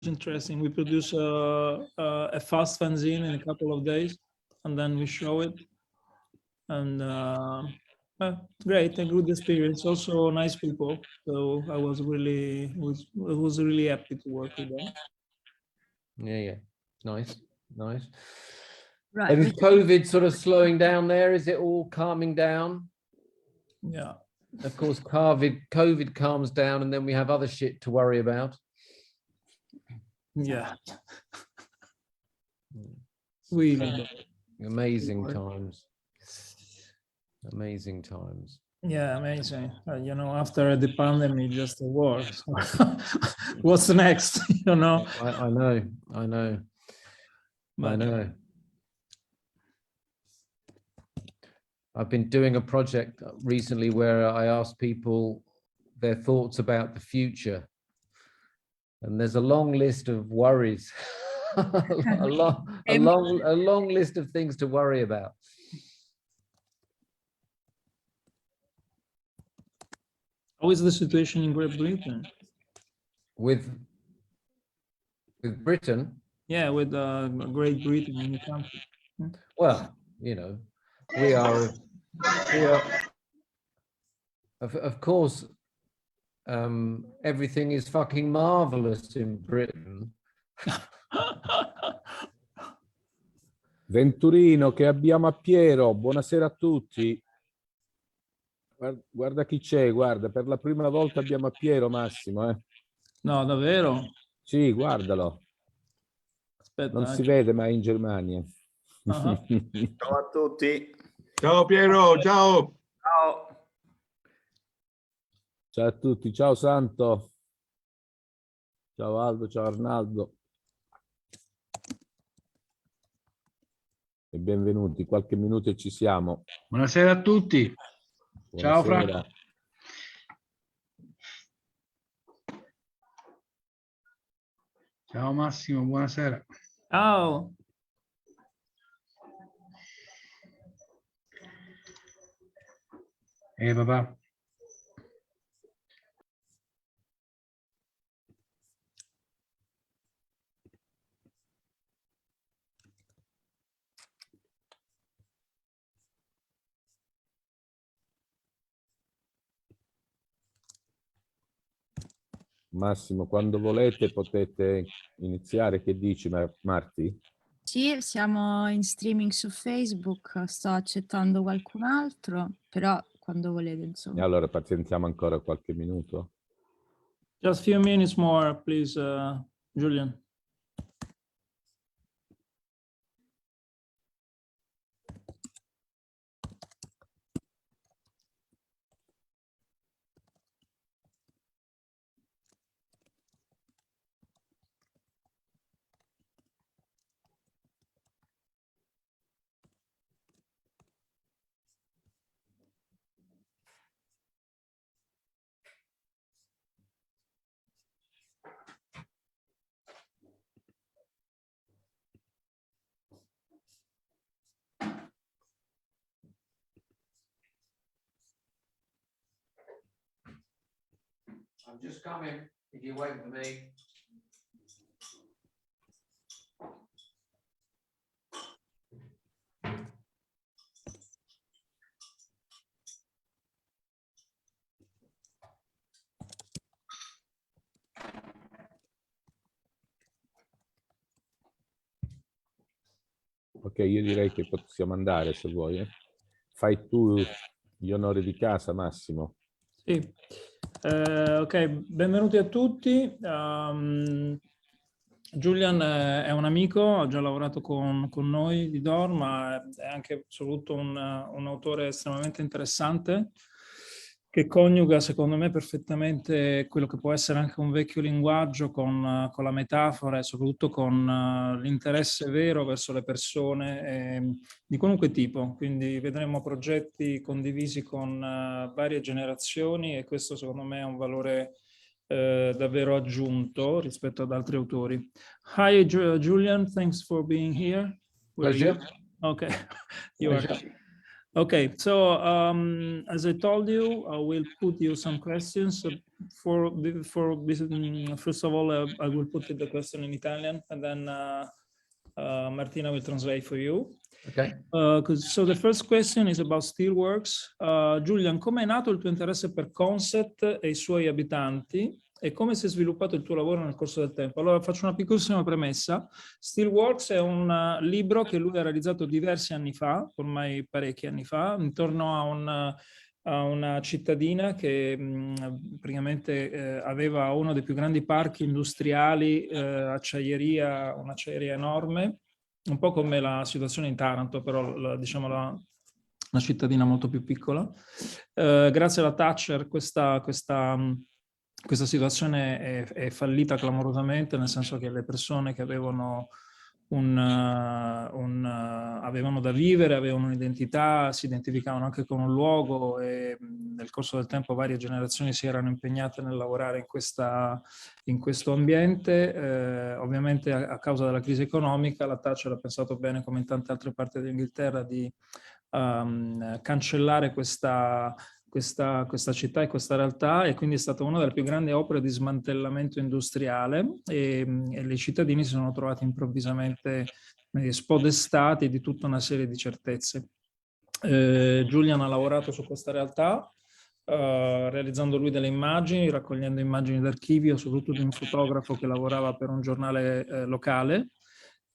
interesting. We produce a fast fanzine in a couple of days, and then we show it. And great, a good experience. Also nice people. So I was really happy to work with them. Yeah. Nice. Right. And is COVID sort of slowing down there? Is it all calming down? Yeah. Of course, COVID calms down, and then we have other shit to worry about. Yeah. Really. Amazing times. Yeah, amazing. You know, after the pandemic, just a war. So what's next? You know. I know. I've been doing a project recently where I asked people their thoughts about the future, and there's a long list of worries, a long list of things to worry about. How is the situation in Great Britain? With Britain? Yeah, with Great Britain in the country. Well, you know, we are of course, everything is fucking marvelous in Britain. Venturino, che abbiamo a Piero, buonasera a tutti. Guarda chi c'è, guarda, per la prima volta abbiamo a Piero, Massimo. No, davvero? Sì, guardalo. Aspetta, non si vede mai in Germania. Ciao a tutti. Ciao Piero, ciao. Ciao. Ciao a tutti, ciao Santo. Ciao Aldo, ciao Arnaldo. E benvenuti, qualche minuto e ci siamo. Buonasera a tutti. Buonasera. Ciao Franco. Ciao Massimo, buonasera. Ciao. Papà. Massimo, quando volete potete iniziare. Che dici, Marti? Sì, siamo in streaming su Facebook, sto accettando qualcun altro, però quando volete, insomma. E allora pazientiamo ancora qualche minuto. Just a few minutes more, please, Julian. I'm just coming, if you wait for me. Ok, io direi che possiamo andare se vuoi. Fai tu gli onori di casa, Massimo. Sì. Ok, benvenuti a tutti. Julian è un amico, ha già lavorato con noi di DOR, ma è anche soprattutto un autore estremamente interessante che coniuga, secondo me, perfettamente quello che può essere anche un vecchio linguaggio con la metafora e soprattutto con l'interesse vero verso le persone di qualunque tipo. Quindi vedremo progetti condivisi con varie generazioni e questo, secondo me, è un valore davvero aggiunto rispetto ad altri autori. Hi, Julian, thanks for being here. Pleasure. Okay, you are. Okay, so as I told you, I will put you some questions. First of all, I will put the question in Italian, and then Martina will translate for you. Okay. So the first question is about Steelworks. Julian, come è nato il tuo interesse per Concept e i suoi abitanti e come si è sviluppato il tuo lavoro nel corso del tempo? Allora faccio una piccolissima premessa. Steelworks è un libro che lui ha realizzato diversi anni fa, ormai parecchi anni fa, intorno a una cittadina che praticamente aveva uno dei più grandi parchi industriali, acciaieria, un'acciaieria enorme, un po' come la situazione in Taranto, però diciamo la cittadina molto più piccola. Grazie alla Thatcher questa situazione è fallita clamorosamente, nel senso che le persone che avevano avevano da vivere, avevano un'identità, si identificavano anche con un luogo e nel corso del tempo varie generazioni si erano impegnate nel lavorare in questo ambiente. Ovviamente a causa della crisi economica la Thatcher ha pensato bene, come in tante altre parti dell'Inghilterra, di cancellare questa città e questa realtà, e quindi è stata una delle più grandi opere di smantellamento industriale e i cittadini si sono trovati improvvisamente spodestati di tutta una serie di certezze. Julian ha lavorato su questa realtà realizzando lui delle immagini, raccogliendo immagini d'archivio, soprattutto di un fotografo che lavorava per un giornale locale.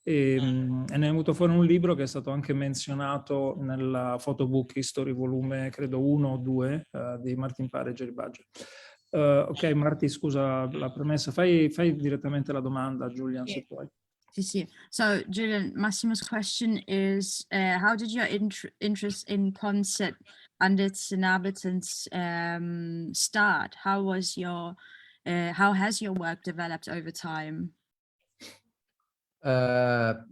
E ne è venuto fuori un libro che è stato anche menzionato nella photobook History volume credo 1 o 2 di Martin Parr e Jerry Badger. Ok, Marti, scusa la premessa, fai direttamente la domanda, Julian, se puoi. Sì. So Julian, Massimo's question is how did your interest in Concept and its inhabitants start? How has your work developed over time? Well,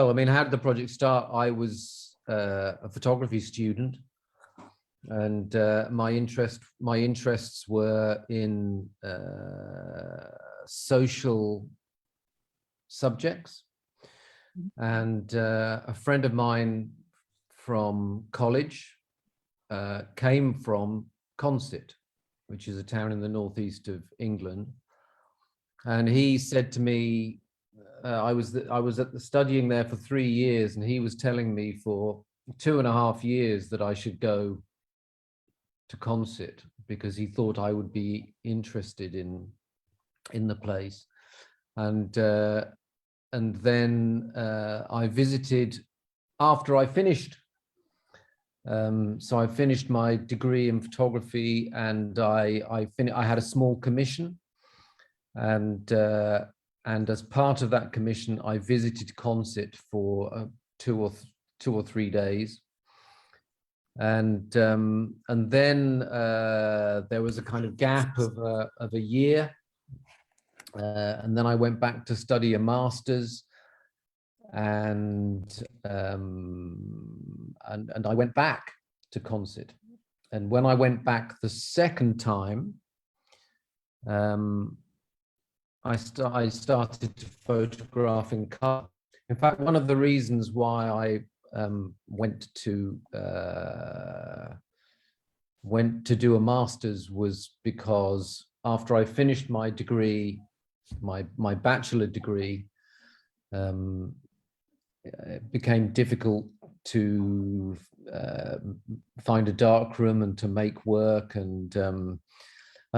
I mean, how did the project start? I was a photography student, and my interests were in social subjects. And a friend of mine from college came from Consett, which is a town in the northeast of England. And he said to me, I was studying there for 3 years, and he was telling me for 2.5 years that I should go to Consett because he thought I would be interested in the place. And then I visited after I finished. So I finished my degree in photography, and I had a small commission. And as part of that commission, I visited Consett for 2 or 3 days, and then there was a kind of gap of a year, and then I went back to study a master's, and I went back to Consett, and when I went back the second time, I started to photograph in color. In fact, one of the reasons why I went to do a master's was because after I finished my degree, my bachelor degree, it became difficult to find a darkroom and to make work, and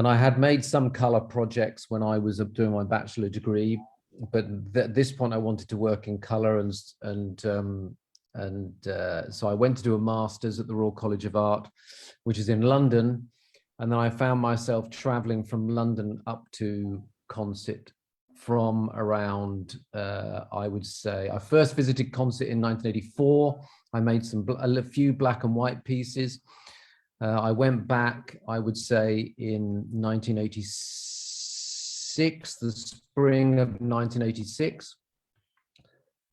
I had made some color projects when I was doing my bachelor degree, but at this point I wanted to work in color, and so I went to do a master's at the Royal College of Art, which is in London, and then I found myself traveling from London up to Consett from around, I would say, I first visited Consett in 1984. I made a few black and white pieces. I went back, I would say, in 1986, the spring of 1986,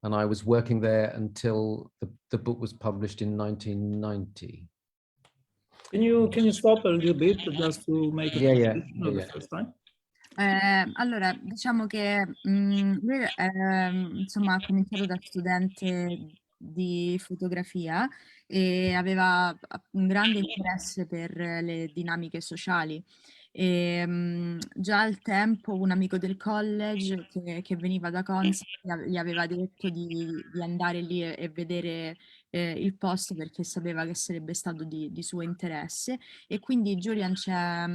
and I was working there until the book was published in 1990. Can you stop a little bit just to make a transition of the first time? Allora, diciamo che lui insomma ha cominciato da studente di fotografia e aveva un grande interesse per le dinamiche sociali. Già al tempo un amico del college che veniva da Concept gli aveva detto di andare lì e vedere il posto perché sapeva che sarebbe stato di suo interesse, e quindi Julian c'è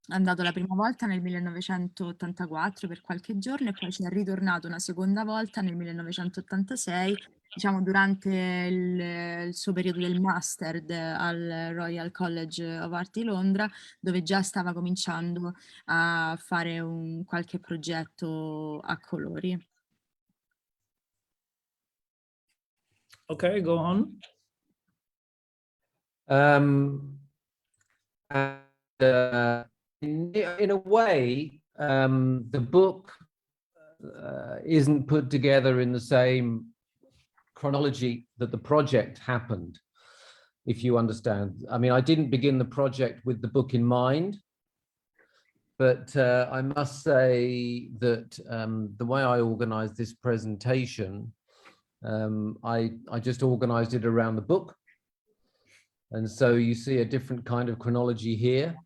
andato la prima volta nel 1984 per qualche giorno e poi ci è ritornato una seconda volta nel 1986, diciamo durante il suo periodo del master al Royal College of Art di Londra, dove già stava cominciando a fare qualche progetto a colori. Ok, go on. In a way, the book isn't put together in the same chronology that the project happened, if you understand. I mean, I didn't begin the project with the book in mind, but I must say that the way I organized this presentation, I just organized it around the book. And so you see a different kind of chronology here.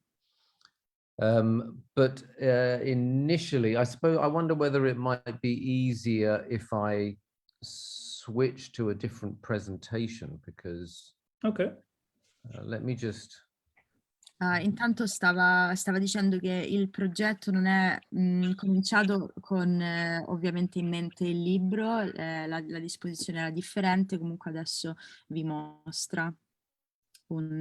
But initially, I wonder whether it might be easier if I switch to a different presentation, because Ok. let me just... Intanto stava dicendo che il progetto non è cominciato con ovviamente in mente il libro, la disposizione era differente, comunque adesso vi mostra un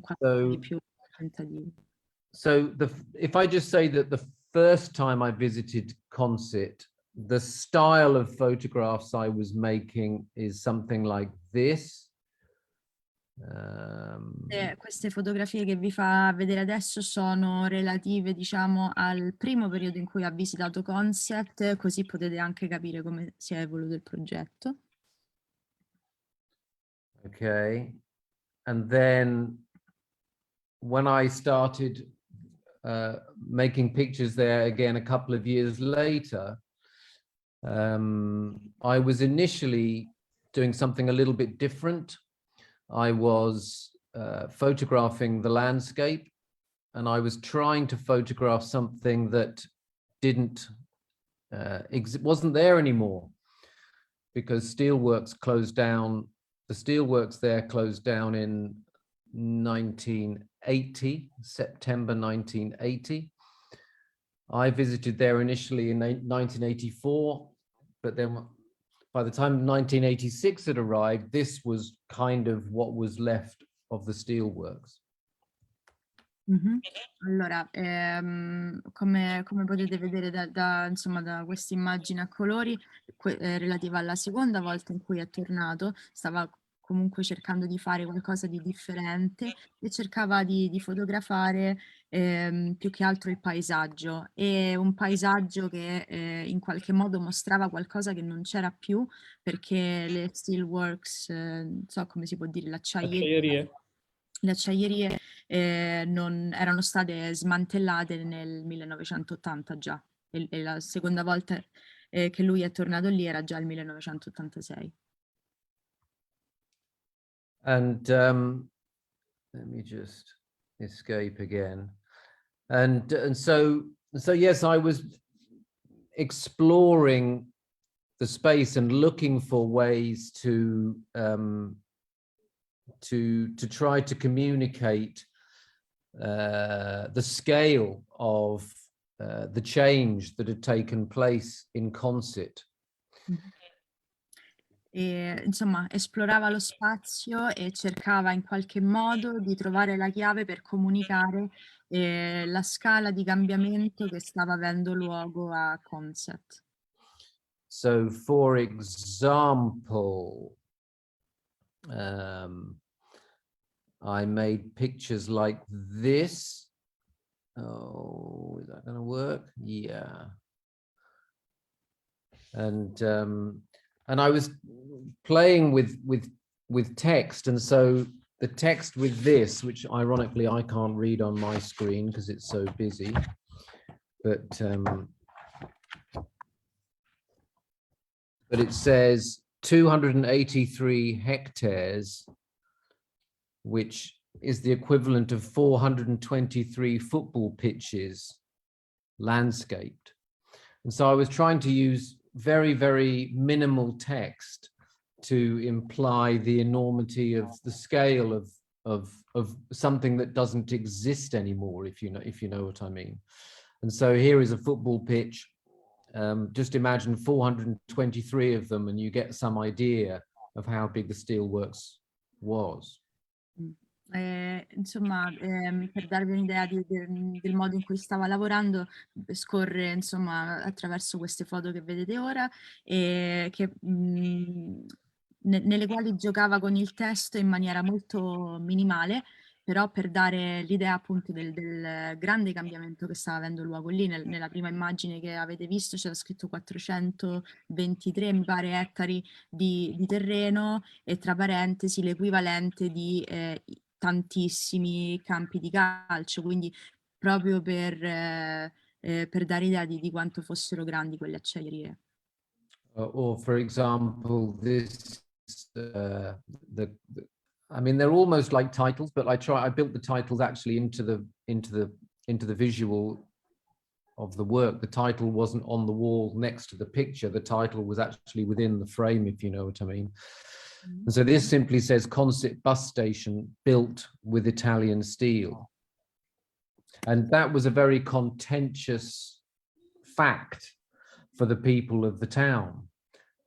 qualcosa di più rappresentativo. So if I just say that the first time I visited Concert, the style of photographs I was making is something like this. Queste fotografie che vi fa vedere adesso sono relative, diciamo, al primo periodo in cui ha visitato Concept, così potete anche capire come si è evoluto il progetto. Okay, and then when I started making pictures there again a couple of years later, I was initially doing something a little bit different. I was photographing the landscape, and I was trying to photograph something that wasn't there anymore, because steelworks closed down. The steelworks there closed down in 1980, September 1980. I visited there initially in 1984, but then by the time 1986 had arrived, this was kind of what was left of the steelworks. Allora, come potete vedere insomma, da questa immagine a colori relativa alla seconda volta in cui è tornato, stava comunque cercando di fare qualcosa di differente e cercava di fotografare più che altro il paesaggio, e un paesaggio che in qualche modo mostrava qualcosa che non c'era più, perché le steelworks, non so come si può dire, le acciaierie non erano state smantellate nel 1980 già, e la seconda volta che lui è tornato lì era già il 1986. And let me just escape again. And so yes, I was exploring the space and looking for ways to try to communicate the scale of the change that had taken place in Concert. E, insomma, esplorava lo spazio e cercava in qualche modo di trovare la chiave per comunicare la scala di cambiamento che stava avendo luogo a Concept. So, for example, I made pictures like this. Oh, is that going to work? Yeah. And I was playing with text, and so the text with this, which ironically I can't read on my screen because it's so busy, but it says 283 hectares, which is the equivalent of 423 football pitches landscaped. And so I was trying to use very, very minimal text to imply the enormity of the scale of something that doesn't exist anymore, if you know what I mean. And so here is a football pitch. Just imagine 423 of them, and you get some idea of how big the steelworks was. Insomma, per darvi un'idea del modo in cui stava lavorando, scorre insomma attraverso queste foto che vedete ora, nelle quali giocava con il testo in maniera molto minimale, però per dare l'idea appunto del grande cambiamento che stava avendo luogo lì. Nella prima immagine che avete visto c'era scritto 423, mi pare, ettari di terreno, e tra parentesi l'equivalente di tantissimi campi di calcio, quindi proprio per dare idea di quanto fossero grandi quelle acciaierie. Or for example, this I mean, they're almost like titles, but I built the titles actually into the visual of the work. The title wasn't on the wall next to the picture. The title was actually within the frame, if you know what I mean. And so this simply says Consett bus station built with Italian steel. And that was a very contentious fact for the people of the town.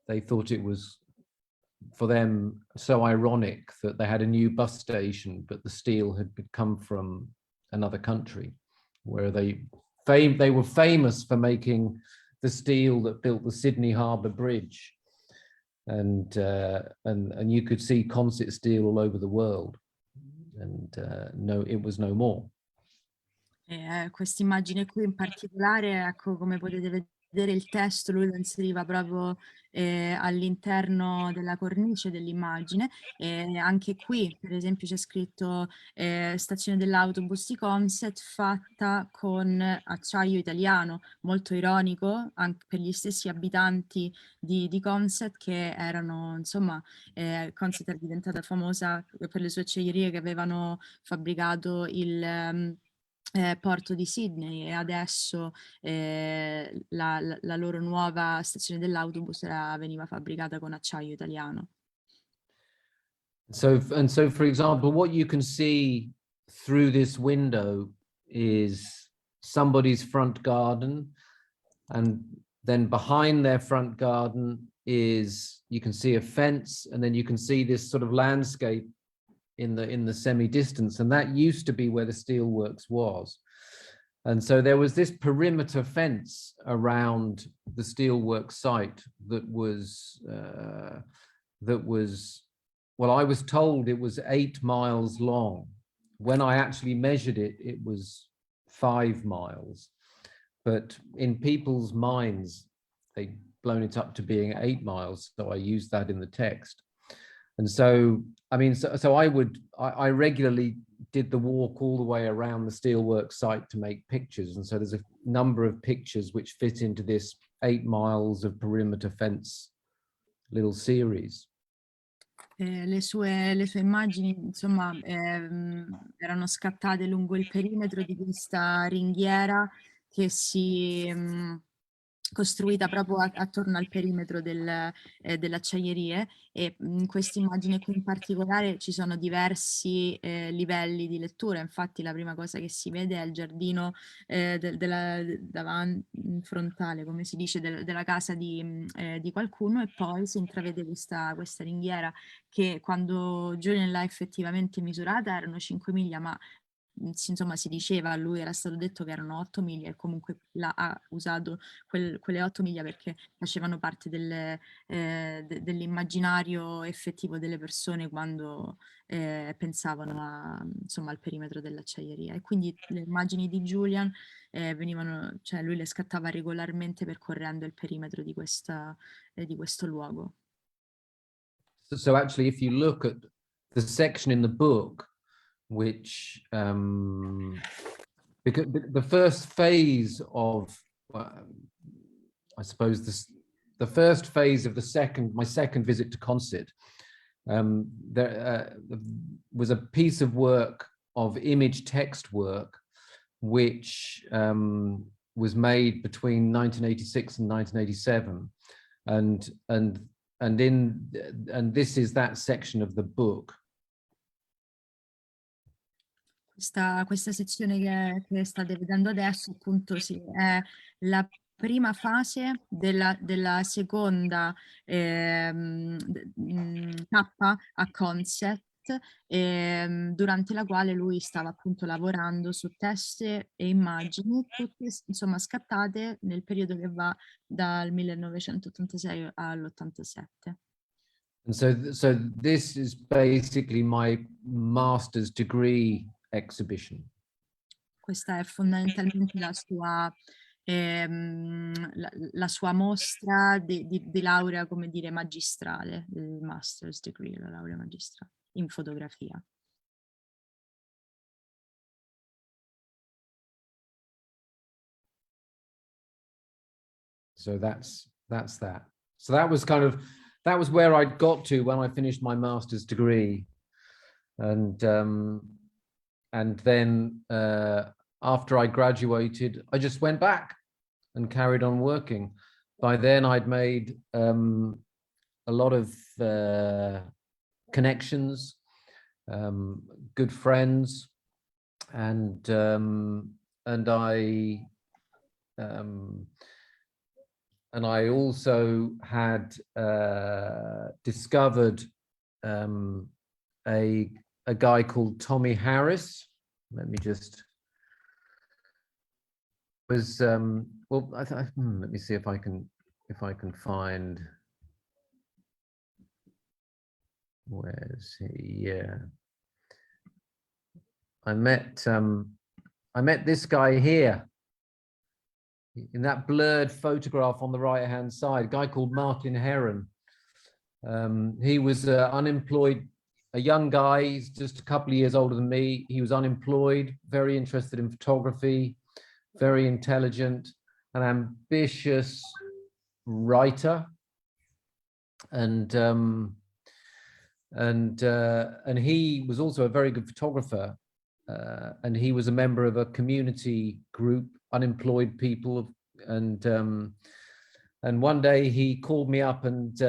They thought it was, for them, so ironic that they had a new bus station, but the steel had come from another country, where they were famous for making the steel that built the Sydney Harbour Bridge. And you could see Consett steel all over the world, and no, it was no more. Questa immagine qui in particolare, ecco, come potete vedere il testo lui lo inseriva proprio all'interno della cornice dell'immagine, e anche qui per esempio c'è scritto stazione dell'autobus di Consett fatta con acciaio italiano, molto ironico anche per gli stessi abitanti di Consett, che erano, insomma, Consett è diventata famosa per le sue acciaierie che avevano fabbricato il porto di Sydney, e adesso la loro nuova stazione dell'autobus veniva fabbricata con acciaio italiano. So for example, what you can see through this window is somebody's front garden, and then behind their front garden is, you can see a fence, and then you can see this sort of landscape in the semi-distance, and that used to be where the steelworks was. And so there was this perimeter fence around the steelworks site that was well, I was told it was 8 miles long. When I actually measured it, it was 5 miles. But in people's minds, they'd blown it up to being 8 miles, so I used that in the text. And so, I mean, so I regularly did the walk all the way around the steelworks site to make pictures. And so there's a number of pictures which fit into this 8 miles of perimeter fence little series. Le sue immagini, insomma, erano scattate lungo il perimetro di questa ringhiera che si costruita proprio attorno al perimetro delle acciaierie, e in questa immagine qui in particolare ci sono diversi livelli di lettura. Infatti la prima cosa che si vede è il giardino frontale, come si dice, della casa di qualcuno, e poi si intravede questa ringhiera che, quando Julian l'ha effettivamente misurata, erano 5 miglia, ma insomma si diceva, a lui era stato detto che erano 8 miglia, e comunque ha usato quelle 8 miglia perché facevano parte dell'immaginario effettivo delle persone quando pensavano insomma, al perimetro dell'acciaieria. E quindi le immagini di Julian cioè lui le scattava regolarmente percorrendo il perimetro di questo luogo. So actually, if you look at the section in the book, which because the first phase of I suppose the first phase of my second visit to Concert, there was a piece of work of image text work, which was made between 1986 and 1987, and this is that section of the book. Questa sezione che state vedendo adesso, appunto, sì, è la prima fase della seconda tappa a Concept, durante la quale lui stava appunto lavorando su teste e immagini, tutte insomma scattate nel periodo che va dal 1986 all'87. And so this is basically my master's degree exhibition. Questa è fondamentalmente la sua mostra di laurea, come dire, magistrale, il master's degree, la laurea magistrale in fotografia. So that's that. So that was where I got to when I finished my master's degree, and then after I graduated, I just went back and carried on working. By then, I'd made a lot of connections, good friends, and I also had discovered a guy called Tommy Harris. Let me just let me see if I can find, where's he? Yeah, I met this guy here in that blurred photograph on the right hand side, a guy called Martin Heron. He was unemployed, a young guy. He's just a couple of years older than me. He was unemployed, very interested in photography, very intelligent, an ambitious writer, and he was also a very good photographer, and he was a member of a community group, unemployed people, and one day he called me up and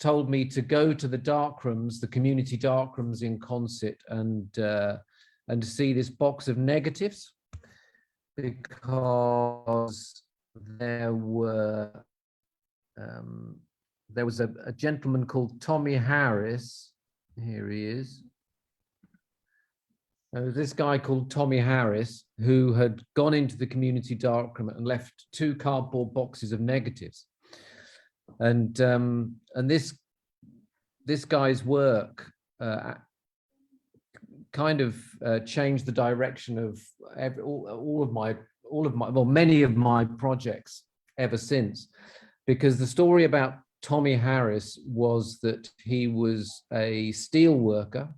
told me to go to the darkrooms, the community darkrooms in Concert, and to see this box of negatives, because there was a gentleman called Tommy Harris. Here he is. There was this guy called Tommy Harris who had gone into the community darkroom and left 2 cardboard boxes of negatives. And this guy's work kind of changed the direction of many of my projects ever since, because the story about Tommy Harris was that he was a steel worker,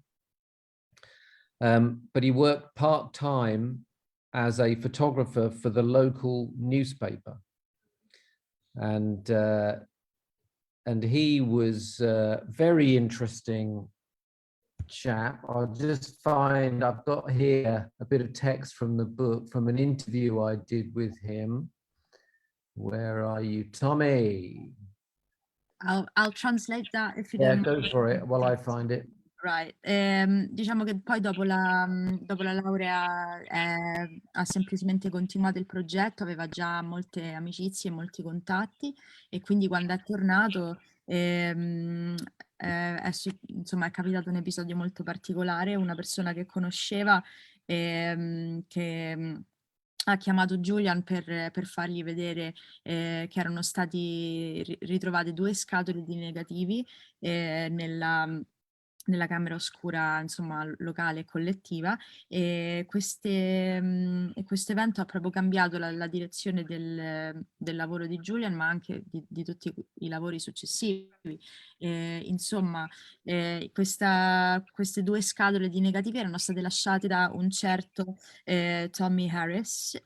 but he worked part-time as a photographer for the local newspaper, and he was a very interesting chap. I'll just find, I've got here a bit of text from the book, from an interview I did with him. Where are you, Tommy? I'll translate that if you Yeah, don't go mind. for it while I find it. Right. Diciamo che poi dopo la laurea ha semplicemente continuato il progetto, aveva già molte amicizie, molti contatti, e quindi quando è tornato insomma, è capitato un episodio molto particolare. Una persona che conosceva che ha chiamato Julian per fargli vedere che erano stati ritrovate 2 scatole di negativi nella camera oscura, insomma, locale e collettiva, e questo evento ha proprio cambiato la direzione del lavoro di Julian, ma anche di tutti i lavori successivi. Insomma, queste 2 scatole di negativi erano state lasciate da un certo Tommy Harris,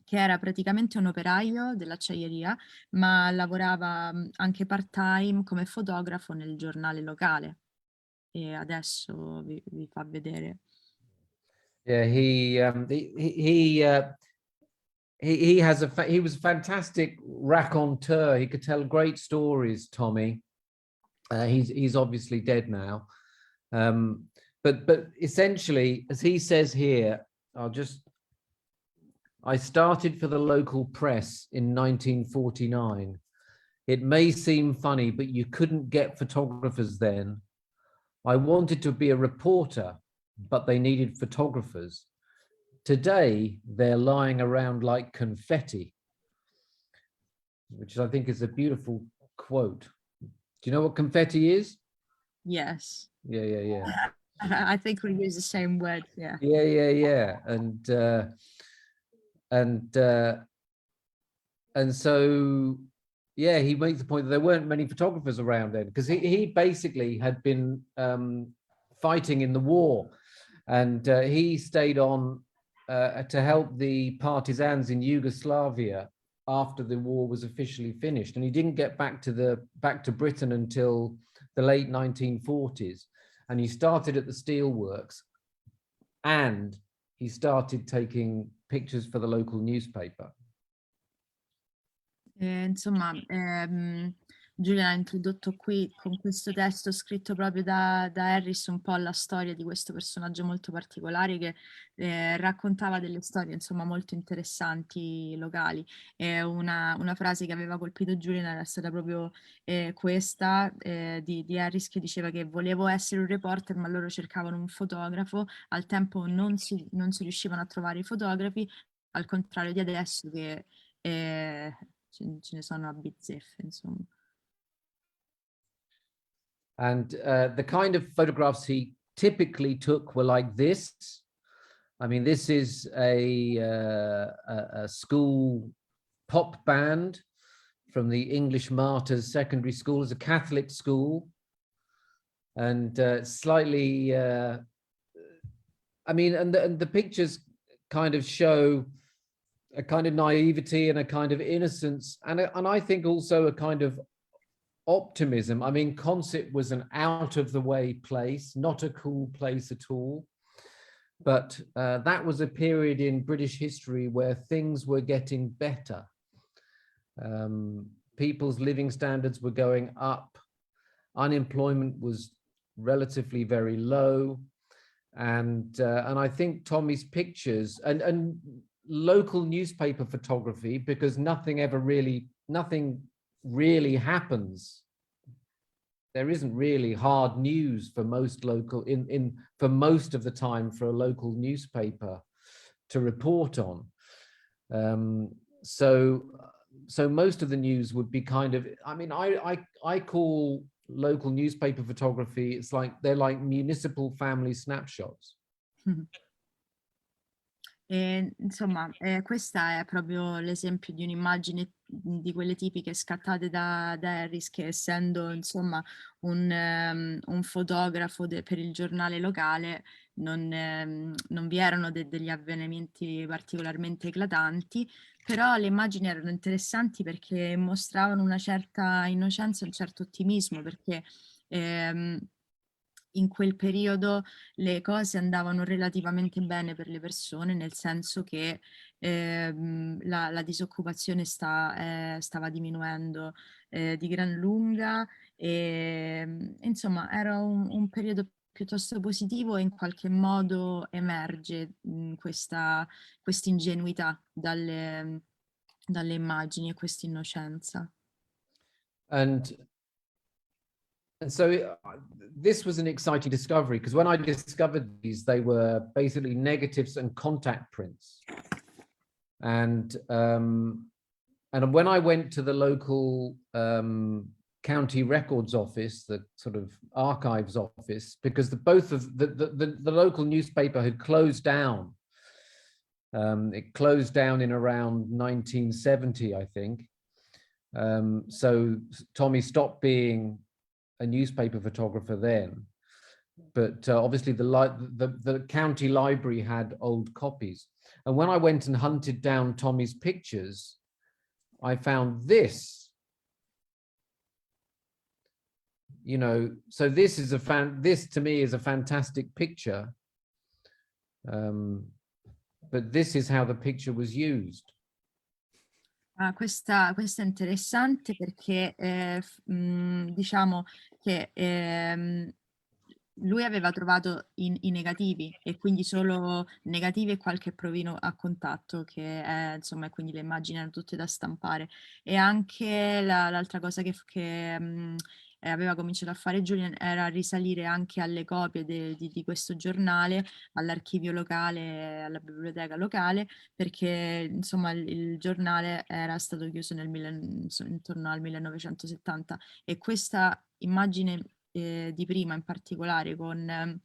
che era praticamente un operaio dell'acciaieria, ma lavorava anche part-time come fotografo nel giornale locale. E adesso vi fa vedere. Yeah, he was a fantastic raconteur. He could tell great stories, Tommy. He's obviously dead now. But essentially, as he says here, I started for the local press in 1949. It may seem funny, but you couldn't get photographers then. I wanted to be a reporter, but they needed photographers. Today, they're lying around like confetti, which I think is a beautiful quote. Do you know what confetti is? Yes. Yeah. I think we use the same word. Yeah. Yeah. And so, yeah, he makes the point that there weren't many photographers around then, because he basically had been fighting in the war, and he stayed on to help the partisans in Yugoslavia after the war was officially finished, and he didn't get back to Britain until the late 1940s, and he started at the steelworks, and he started taking pictures for the local newspaper. Insomma, Julian ha introdotto qui con questo testo scritto proprio da Harris un po' la storia di questo personaggio molto particolare che raccontava delle storie insomma molto interessanti locali. Una frase che aveva colpito Julian era stata proprio questa di Harris, che diceva che volevo essere un reporter ma loro cercavano un fotografo, al tempo non si riuscivano a trovare i fotografi, al contrario di adesso che ce ne sono a bizzeffe, insomma. And the kind of photographs he typically took were like this. I mean, this is a school pop band from the English Martyrs Secondary School. It's a Catholic school, and slightly. I mean, and the pictures kind of show a kind of naivety and a kind of innocence, and I think also a kind of optimism. I mean, Consett was an out-of-the-way place, not a cool place at all. But that was a period in British history where things were getting better. People's living standards were going up. Unemployment was relatively very low. And I think Tommy's pictures and local newspaper photography, because nothing really happens. There isn't really hard news for most local for most of the time for a local newspaper to report on. So most of the news would be kind of, I mean, I call local newspaper photography, it's like they're like municipal family snapshots. Insomma, questa è proprio l'esempio di un'immagine di quelle tipiche scattate da Harris, che essendo insomma un fotografo per il giornale locale non vi erano degli avvenimenti particolarmente eclatanti, però le immagini erano interessanti perché mostravano una certa innocenza, un certo ottimismo, perché in quel periodo le cose andavano relativamente bene per le persone, nel senso che la disoccupazione stava diminuendo di gran lunga, e insomma era un periodo piuttosto positivo, e in qualche modo emerge questa ingenuità dalle immagini e questa innocenza. And so this was an exciting discovery, because when I discovered these, they were basically negatives and contact prints. And when I went to the local county records office, the sort of archives office, because both of the local newspaper had closed down. It closed down in around 1970, I think. So Tommy stopped being a newspaper photographer then, but obviously the county library had old copies. And when I went and hunted down Tommy's pictures, I found this. You know, so this is this to me is a fantastic picture. But this is how the picture was used. Questa è interessante perché diciamo che lui aveva trovato i negativi e quindi solo negativi e qualche provino a contatto che è, insomma, quindi le immagini erano tutte da stampare. E anche l'altra cosa che aveva cominciato a fare Julian era risalire anche alle copie di questo giornale, all'archivio locale, alla biblioteca locale, perché insomma il giornale era stato chiuso intorno al 1970 e questa immagine di Prima in particolare con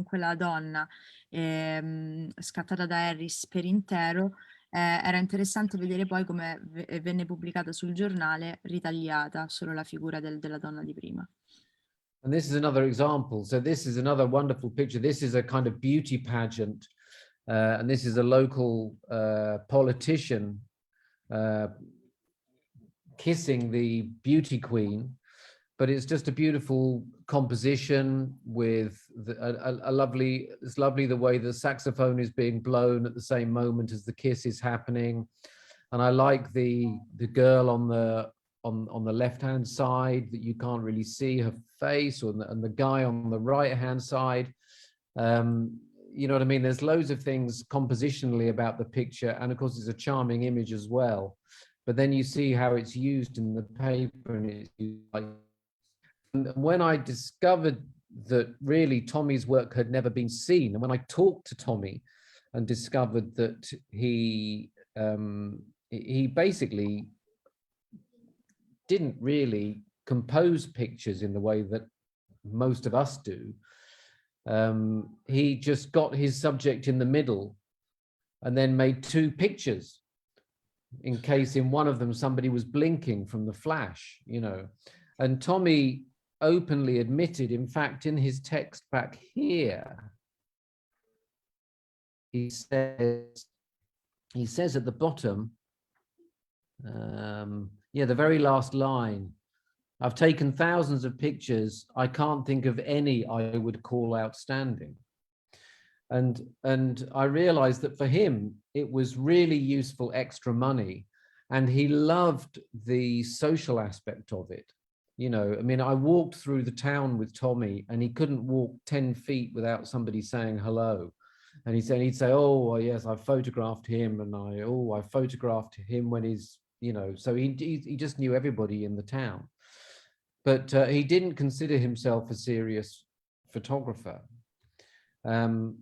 quella donna scattata da Harris per intero, era interessante vedere poi come venne pubblicata sul giornale ritagliata solo la figura della donna di Prima. And this is another example. So this is another wonderful picture. This is a kind of beauty pageant. And this is a local politician kissing the beauty queen. But it's just a beautiful composition with it's lovely the way the saxophone is being blown at the same moment as the kiss is happening. And I like the girl on the left-hand side that you can't really see her face, and the guy on the right-hand side. You know what I mean? There's loads of things compositionally about the picture, and of course it's a charming image as well. But then you see how it's used in the paper, and it's used like. And when I discovered that really Tommy's work had never been seen, and when I talked to Tommy and discovered that he basically didn't really compose pictures in the way that most of us do. He just got his subject in the middle and then made two pictures in case in one of them somebody was blinking from the flash, you know. And Tommy openly admitted, in fact, in his text back here, he says at the bottom, yeah, the very last line, I've taken thousands of pictures. I can't think of any I would call outstanding. And I realized that for him, it was really useful extra money. And he loved the social aspect of it. You know, I mean, I walked through the town with Tommy and he couldn't walk 10 feet without somebody saying hello. And he'd say, oh, yes, I photographed him. And I photographed him when he's, you know, so he just knew everybody in the town. But he didn't consider himself a serious photographer. And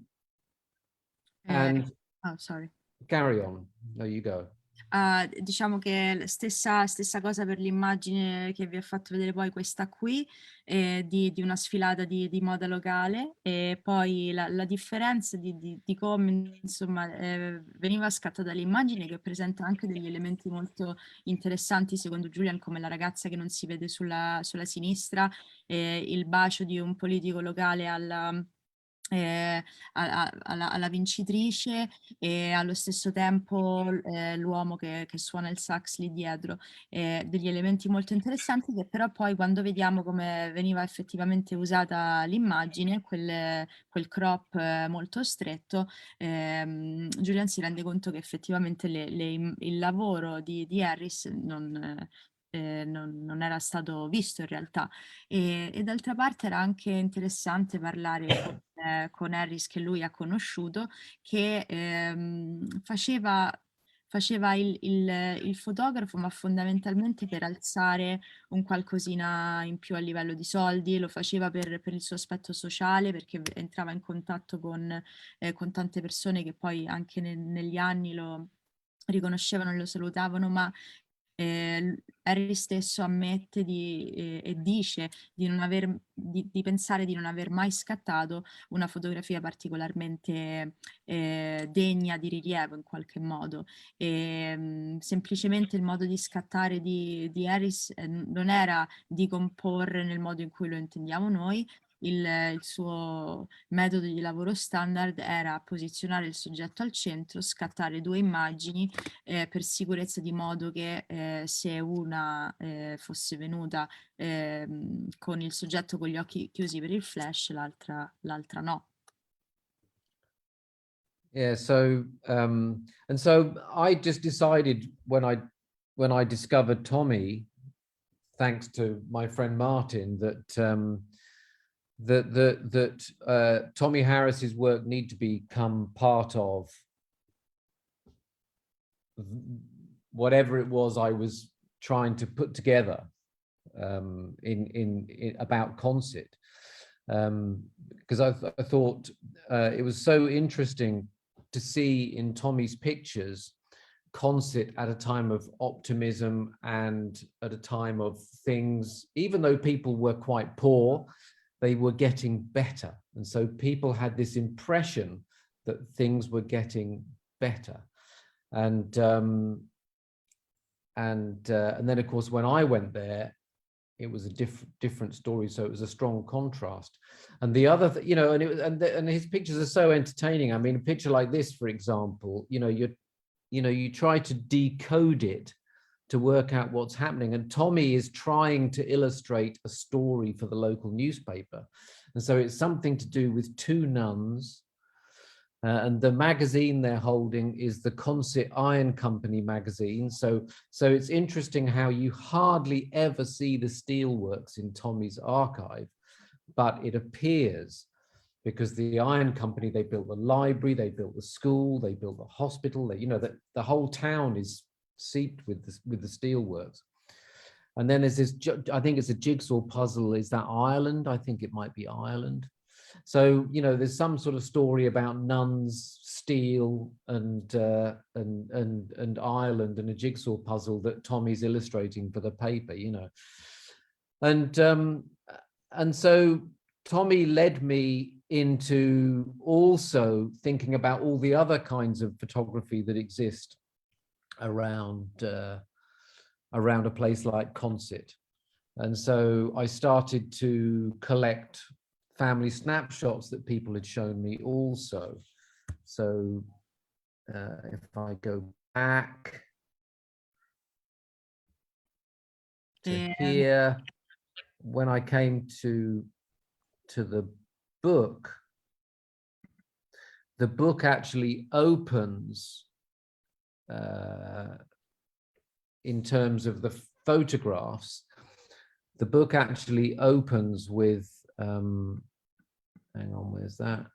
oh, sorry. Carry on. No, you go. Diciamo che stessa cosa per l'immagine che vi ho fatto vedere poi, questa qui, di una sfilata di moda locale, e poi la differenza di come insomma veniva scattata l'immagine, che presenta anche degli elementi molto interessanti secondo Julian, come la ragazza che non si vede sulla sinistra, il bacio di un politico locale alla vincitrice, e allo stesso tempo l'uomo che suona il sax lì dietro, degli elementi molto interessanti, che però poi quando vediamo come veniva effettivamente usata l'immagine, quel crop molto stretto, Julian si rende conto che effettivamente il lavoro di Harris non era stato visto in realtà, e d'altra parte era anche interessante parlare con Harris, che lui ha conosciuto, che faceva il fotografo, ma fondamentalmente per alzare un qualcosina in più a livello di soldi. Lo faceva per il suo aspetto sociale, perché entrava in contatto con tante persone che poi anche negli anni lo riconoscevano e lo salutavano, ma Harry stesso ammette e dice di pensare di non aver mai scattato una fotografia particolarmente degna di rilievo in qualche modo. Semplicemente il modo di scattare di Harris non era di comporre nel modo in cui lo intendiamo noi, il suo metodo di lavoro standard era posizionare il soggetto al centro, scattare 2 immagini per sicurezza, di modo che se una fosse venuta con il soggetto con gli occhi chiusi per il flash, l'altra no. Yeah, so and so I just decided when I discovered Tommy, thanks to my friend Martin, that Tommy Harris's work need to become part of whatever it was I was trying to put together in about Concert, because I thought it was so interesting to see in Tommy's pictures Concert at a time of optimism and at a time of things, even though people were quite poor, they were getting better. And so people had this impression that things were getting better. And then of course, when I went there, it was a different story. So it was a strong contrast. And the other, you know, and his pictures are so entertaining. I mean, a picture like this, for example, you try to decode it to work out what's happening. And Tommy is trying to illustrate a story for the local newspaper. And so it's something to do with 2 nuns. And the magazine they're holding is the Concert Iron Company magazine. So it's interesting how you hardly ever see the steelworks in Tommy's archive, but it appears because the Iron Company, they built the library, they built the school, they built the hospital. That the whole town is seeped with the steelworks. And then there's this, I think it's a jigsaw puzzle. Is that Ireland? I think it might be Ireland. So, there's some sort of story about nuns, steel, and Ireland, and a jigsaw puzzle that Tommy's illustrating for the paper, And so Tommy led me into also thinking about all the other kinds of photography that exist around a place like Concert. And so I started to collect family snapshots that people had shown me also. So if I go back to here, when I came to the book actually opens in terms of the photographs. The book actually opens with hang on, where's that?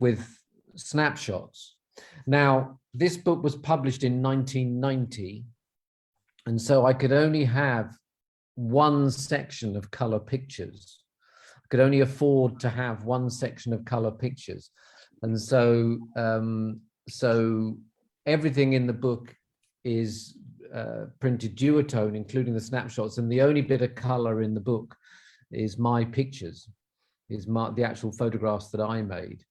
With snapshots. Now, this book was published in 1990, and so I could only have one section of color pictures. I could only afford to have one section of color pictures. And so, so everything in the book is printed duotone, including the snapshots, and the only bit of color in the book is my pictures, the actual photographs that I made.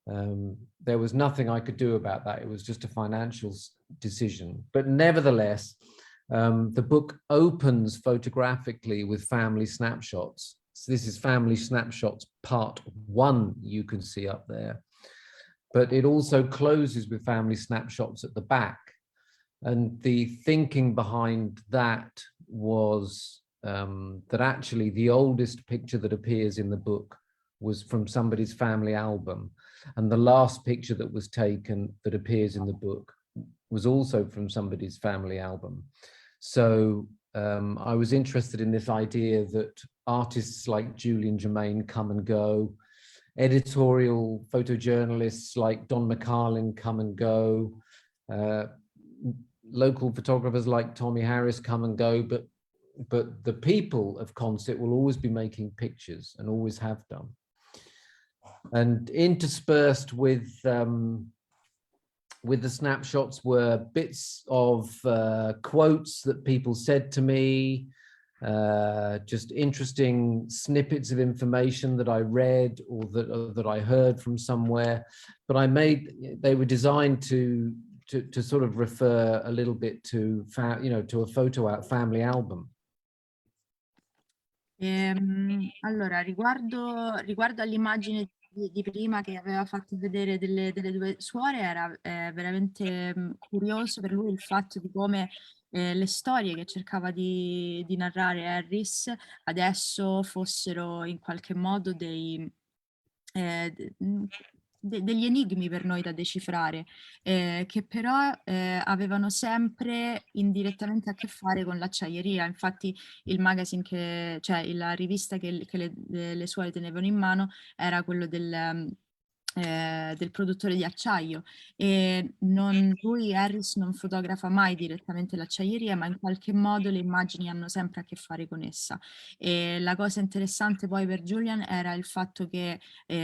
There was nothing I could do about that. It was just a financial decision. But nevertheless, the book opens photographically with family snapshots. So this is family snapshots part 1, you can see up there. But it also closes with family snapshots at the back. And the thinking behind that was that actually the oldest picture that appears in the book was from somebody's family album. And the last picture that was taken that appears in the book was also from somebody's family album. So I was interested in this idea that artists like Julian Germain come and go, editorial photojournalists like Don McCarlin come and go, local photographers like Tommy Harris come and go, but the people of Concert will always be making pictures and always have done. And interspersed with the snapshots were bits of quotes that people said to me, just interesting snippets of information that I read or that I heard from somewhere. But they were designed to sort of refer a little bit to to a family album. Allora, riguardo all'immagine di prima che aveva fatto vedere delle due suore, era veramente curioso per lui il fatto di come le storie che cercava di narrare Harris adesso fossero in qualche modo degli enigmi per noi da decifrare, che però avevano sempre indirettamente a che fare con l'acciaieria. Infatti il magazine cioè la rivista che le suore tenevano in mano era quello del produttore di acciaio, e lui, Harris, non fotografa mai direttamente l'acciaieria, ma in qualche modo le immagini hanno sempre a che fare con essa. E la cosa interessante poi per Julian era il fatto che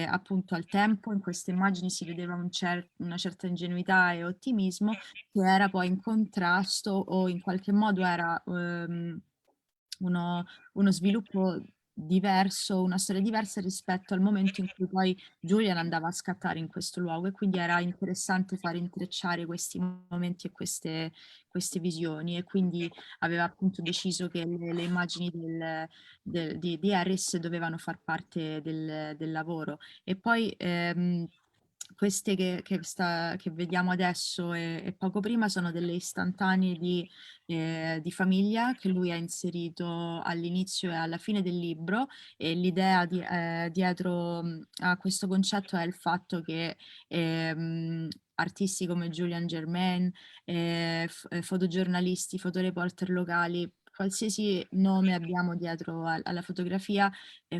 appunto al tempo in queste immagini si vedeva una certa ingenuità e ottimismo che era poi in contrasto o in qualche modo era uno sviluppo diverso, una storia diversa rispetto al momento in cui poi Julian andava a scattare in questo luogo, e quindi era interessante far intrecciare questi momenti e queste visioni, e quindi aveva appunto deciso che le immagini di Harris dovevano far parte del lavoro. E poi queste che vediamo adesso e poco prima sono delle istantanee di famiglia che lui ha inserito all'inizio e alla fine del libro, e l'idea dietro a questo concetto è il fatto che artisti come Julian Germain, fotogiornalisti, fotoreporter locali, qualsiasi nome abbiamo dietro alla fotografia,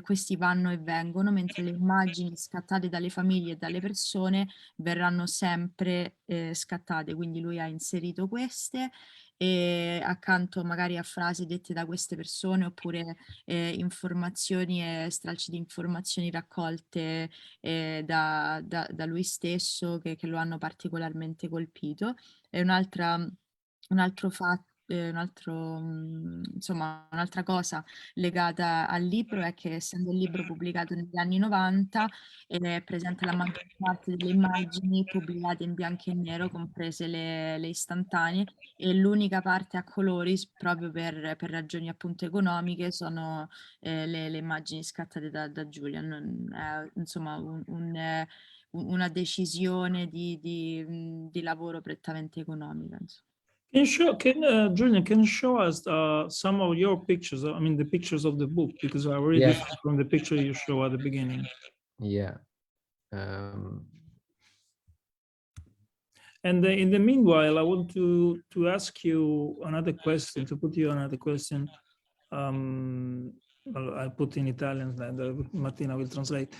questi vanno e vengono, mentre le immagini scattate dalle famiglie e dalle persone verranno sempre scattate. Quindi lui ha inserito queste, e accanto magari a frasi dette da queste persone, oppure informazioni e stralci di informazioni raccolte da lui stesso che lo hanno particolarmente colpito. E un altro fatto, insomma, un'altra cosa legata al libro è che, essendo il libro pubblicato negli anni 90, è presente la maggior parte delle immagini pubblicate in bianco e nero, comprese le istantanee, e l'unica parte a colori, proprio per ragioni appunto economiche, sono le immagini scattate da Julian. È, insomma, una decisione di lavoro prettamente economica, insomma. Julian, can you show us some of your pictures? I mean, the pictures of the book, because are very Yes. different from the picture you show at the beginning. Yeah. And in the meanwhile, I want to ask you another question, to put you another question. I'll put in Italian, and Martina will translate.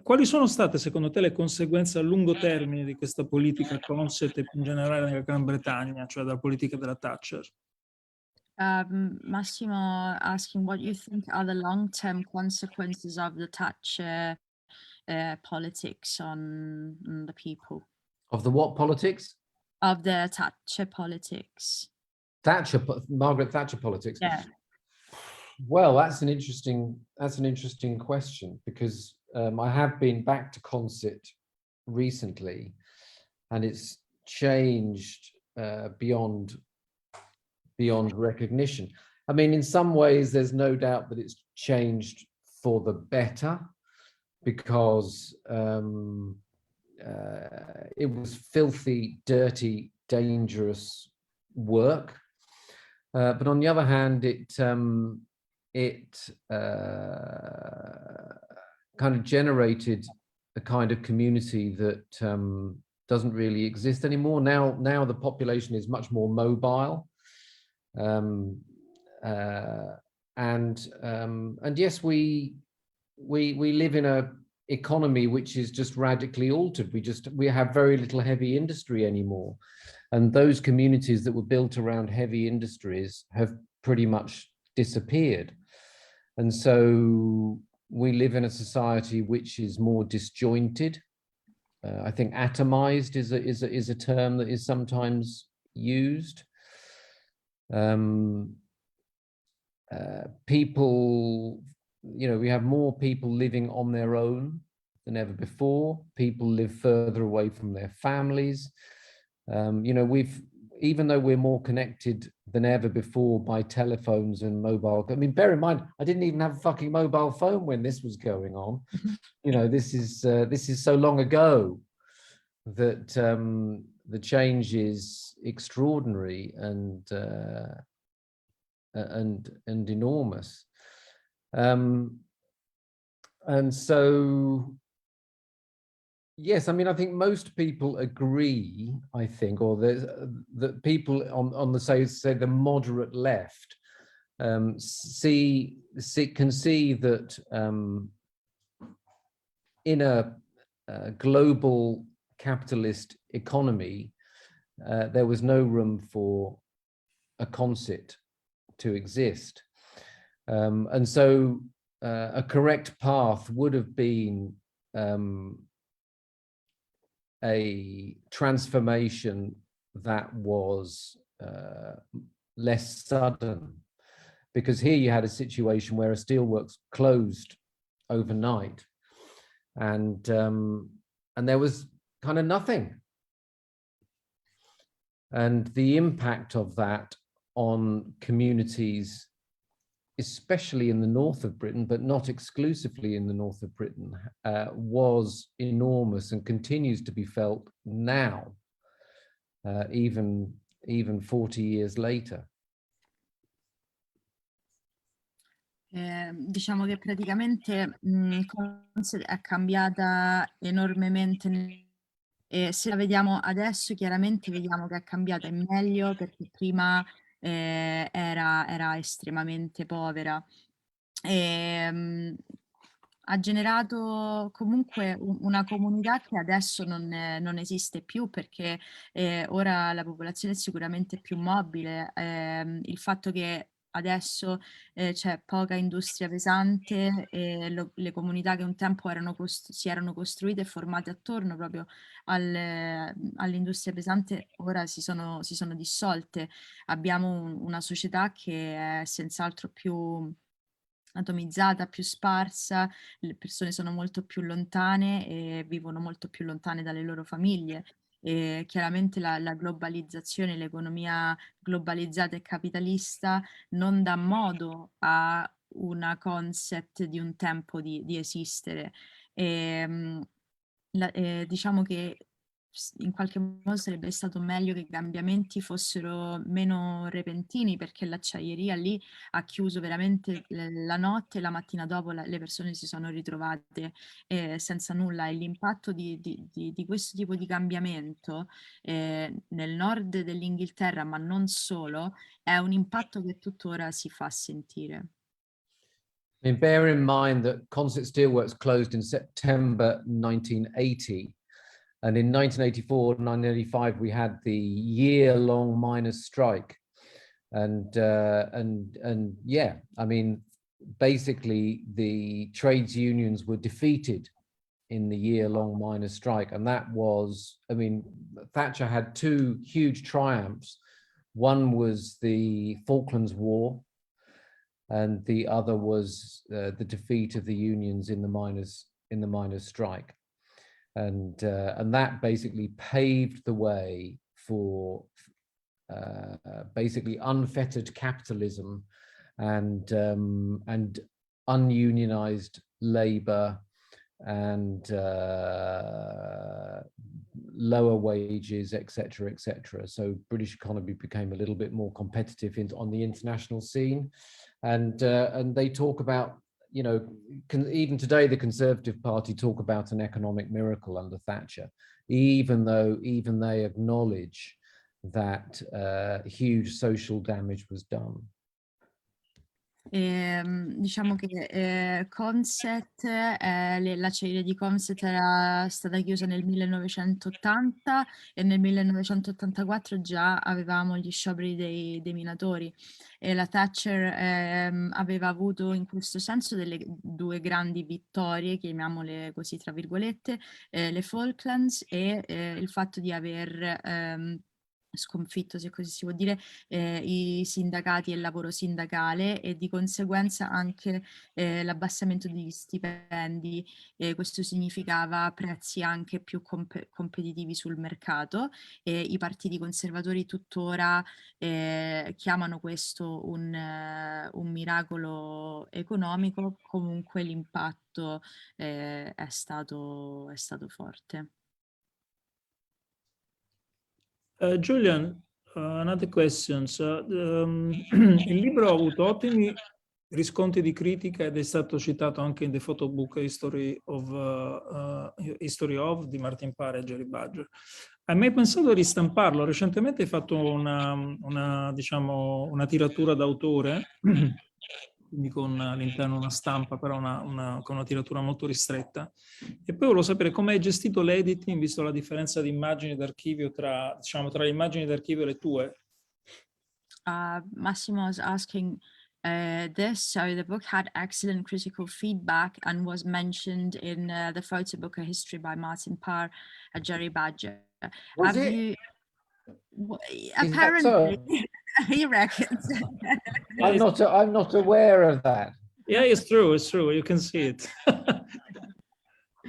Quali sono state, secondo te, le conseguenze a lungo termine di questa politica Consett e in generale nella Gran Bretagna, cioè della politica della Thatcher? Massimo asking what you think are the long-term consequences of the Thatcher politics on the people. Of the what politics? Of the Thatcher politics. Margaret Thatcher politics. Yeah. Well, that's an interesting question, because I have been back to Consett recently, and it's changed beyond recognition. I mean, in some ways, there's no doubt that it's changed for the better, because it was filthy, dirty, dangerous work. But on the other hand, it kind of generated a kind of community that doesn't really exist anymore. Now the population is much more mobile, and yes, we live in a economy which is just radically altered. We have very little heavy industry anymore, and those communities that were built around heavy industries have pretty much disappeared. And so we live in a society which is more disjointed. I think atomized is a term that is sometimes used. People, we have more people living on their own than ever before. People live further away from their families. even though we're more connected than ever before by telephones and mobile, I mean, bear in mind, I didn't even have a fucking mobile phone when this was going on. You know, this is so long ago that the change is extraordinary and enormous. And so, yes, I mean, I think most people agree, I think, or that people on the say the moderate left can see that in a global capitalist economy, there was no room for a concert to exist. And so a correct path would have been a transformation that was less sudden, because here you had a situation where a steelworks closed overnight, and there was kind of nothing, and the impact of that on communities, especially in the north of Britain, but not exclusively in the north of Britain, was enormous and continues to be felt now, even 40 years later. Diciamo che praticamente Consett è cambiata enormemente, e se la vediamo adesso chiaramente vediamo che è cambiata in meglio, perché prima era estremamente povera. Ha generato comunque una comunità che adesso non esiste più, perché ora la popolazione è sicuramente più mobile. Il fatto che adesso c'è poca industria pesante, e le comunità che un tempo si erano costruite e formate attorno proprio all'industria pesante ora si sono dissolte. Abbiamo una società che è senz'altro più atomizzata, più sparsa, le persone sono molto più lontane e vivono molto più lontane dalle loro famiglie. E chiaramente la globalizzazione, l'economia globalizzata e capitalista non dà modo a una concept di un tempo di esistere. Diciamo che in qualche modo sarebbe stato meglio che i cambiamenti fossero meno repentini, perché l'acciaieria lì ha chiuso veramente la notte, e la mattina dopo le persone si sono ritrovate senza nulla, e l'impatto di questo tipo di cambiamento nel nord dell'Inghilterra, ma non solo, è un impatto che tuttora si fa sentire. I mean, bear in mind that Consett Steelworks closed in September 1980. And in 1984, 1985, we had the year-long miners' strike. And yeah, I mean, basically the trades unions were defeated in the year-long miners' strike. And that was, I mean, Thatcher had two huge triumphs. One was the Falklands War, and the other was the defeat of the unions in the miners' strike. And that basically paved the way for basically unfettered capitalism and ununionized labor and lower wages, etc., etc. So British economy became a little bit more competitive on the international scene, and they talk about, you know, even today the Conservative Party talk about an economic miracle under Thatcher, even they acknowledge that huge social damage was done. Diciamo che Consett, l'acciaieria di Consett era stata chiusa nel 1980, e nel 1984 già avevamo gli scioperi dei minatori, e la Thatcher aveva avuto in questo senso delle due grandi vittorie, chiamiamole così tra virgolette, le Falklands e il fatto di aver sconfitto, se così si può dire, i sindacati e il lavoro sindacale, e di conseguenza anche l'abbassamento degli stipendi. Questo significava prezzi anche più competitivi sul mercato, e i partiti conservatori tuttora chiamano questo un miracolo economico. Comunque l'impatto è stato forte. Julian, another question. Il libro ha avuto ottimi riscontri di critica ed è stato citato anche in The Photobook History of di Martin Parr e Jerry Badger. Hai mai pensato di ristamparlo? Recentemente hai fatto una tiratura d'autore, quindi con all'interno una stampa, però con una tiratura molto ristretta. E poi volevo sapere come hai gestito l'editing, visto la differenza di immagini d'archivio tra le immagini d'archivio e le tue. Massimo was asking this. So the book had excellent critical feedback and was mentioned in the photo book A History by Martin Parr and Jerry Badger. Was Have it? you Is that so? apparently he reckons. I'm not aware of that. Yeah, it's true. You can see it.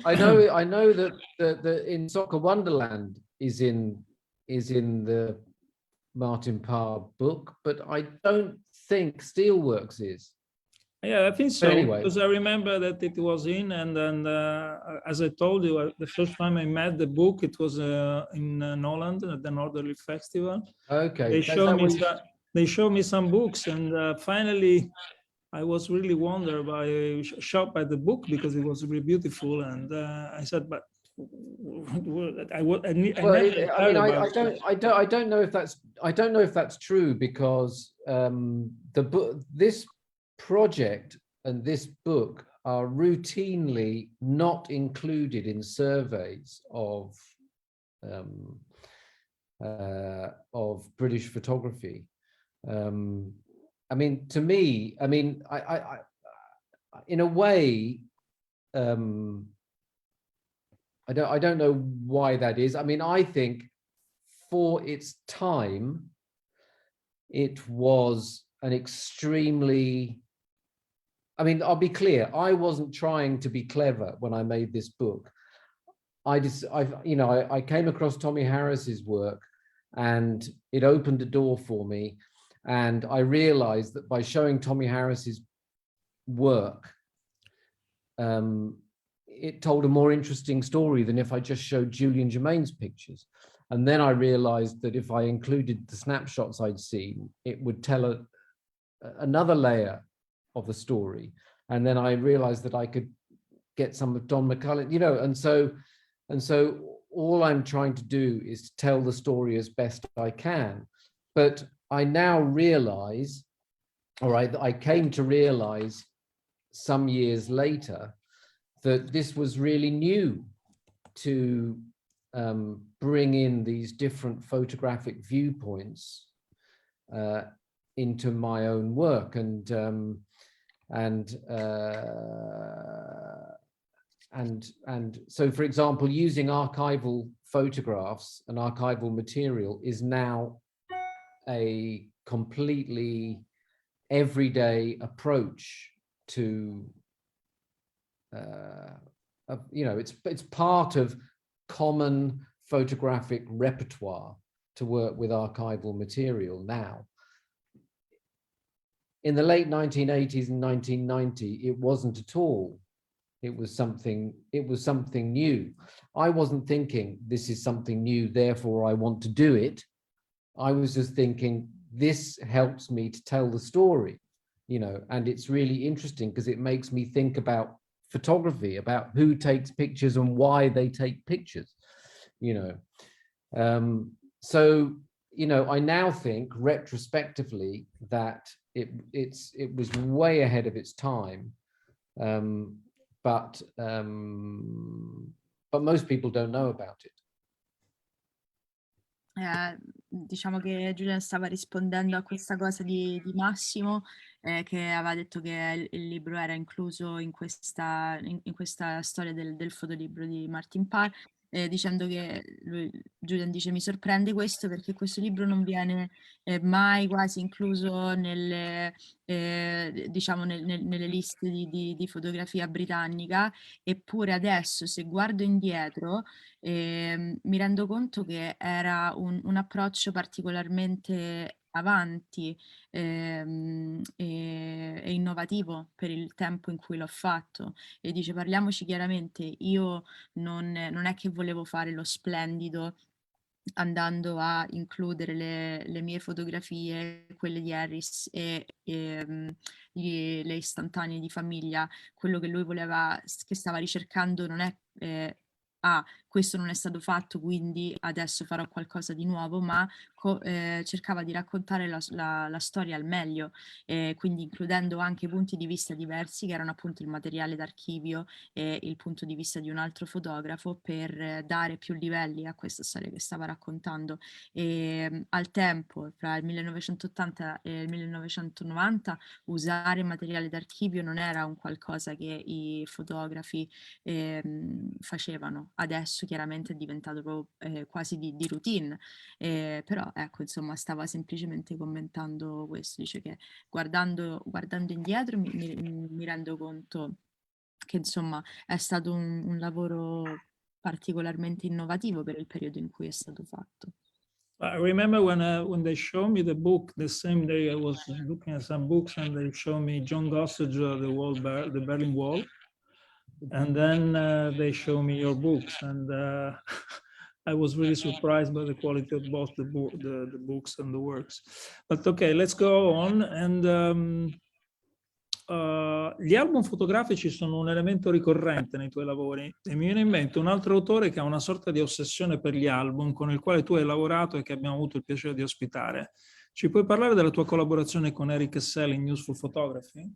I know that the in Soccer Wonderland is in the Martin Parr book, but I don't think Steelworks is. Yeah, I think so. Anyway. Because I remember that it was in, and then as I told you, the first time I met the book, it was in Noland at the Northerly Festival. Okay. They showed me some books, and finally, I was really shocked by the book because it was really beautiful, and I said, but I don't know if that's true, because this project and this book are routinely not included in surveys of British photography. I mean, to me, I mean, I in a way, I don't know why that is. I mean, I think for its time, it was an extremely, I mean, I'll be clear, I wasn't trying to be clever when I made this book. I came across Tommy Harris's work, and it opened a door for me. And I realized that by showing Tommy Harris's work, it told a more interesting story than if I just showed Julian Germain's pictures. And then I realized that if I included the snapshots I'd seen, it would tell another layer of the story. And then I realized that I could get some of Don McCullin, and so all I'm trying to do is to tell the story as best I can. But I now realize, I came to realize some years later that this was really new, to bring in these different photographic viewpoints into my own work, and so, for example, using archival photographs and archival material is now a completely everyday approach to, it's part of common photographic repertoire to work with archival material now. In the late 1980s and 1990, it wasn't at all. It was something new. I wasn't thinking this is something new, therefore I want to do it. I was just thinking this helps me to tell the story, and it's really interesting because it makes me think about photography, about who takes pictures and why they take pictures, So, I now think retrospectively that it was way ahead of its time, but most people don't know about it. Diciamo che Giulian stava rispondendo a questa cosa di Massimo, che aveva detto che il libro era incluso in questa storia del fotolibro di Martin Parr, dicendo che Julian dice mi sorprende questo perché questo libro non viene mai quasi incluso nelle, diciamo nelle liste di fotografia britannica, eppure adesso se guardo indietro mi rendo conto che era un approccio particolarmente avanti e innovativo per il tempo in cui l'ho fatto. E dice parliamoci chiaramente, io non è che volevo fare lo splendido andando a includere le mie fotografie, quelle di Harris e le istantanee di famiglia. Quello che lui voleva, che stava ricercando non è questo non è stato fatto, quindi adesso farò qualcosa di nuovo, ma cercava di raccontare la storia al meglio, quindi includendo anche punti di vista diversi, che erano appunto il materiale d'archivio e il punto di vista di un altro fotografo, per dare più livelli a questa storia che stava raccontando. E al tempo, fra il 1980 e il 1990, usare materiale d'archivio non era un qualcosa che i fotografi facevano. Adesso chiaramente è diventato proprio, quasi di routine, però ecco, insomma, stava semplicemente commentando questo. Dice che guardando indietro mi rendo conto che insomma è stato un lavoro particolarmente innovativo per il periodo in cui è stato fatto. I remember when they showed me the book, the same day I was looking at some books and they showed me John Gossage, the Berlin Wall. And then they show me your books, and I was really surprised by the quality of both the books and the works. But okay, let's go on. And gli album fotografici sono un elemento ricorrente nei tuoi lavori e mi viene in mente un altro autore che ha una sorta di ossessione per gli album, con il quale tu hai lavorato e che abbiamo avuto il piacere di ospitare. Ci puoi parlare della tua collaborazione con Eric Essel in Useful Photography?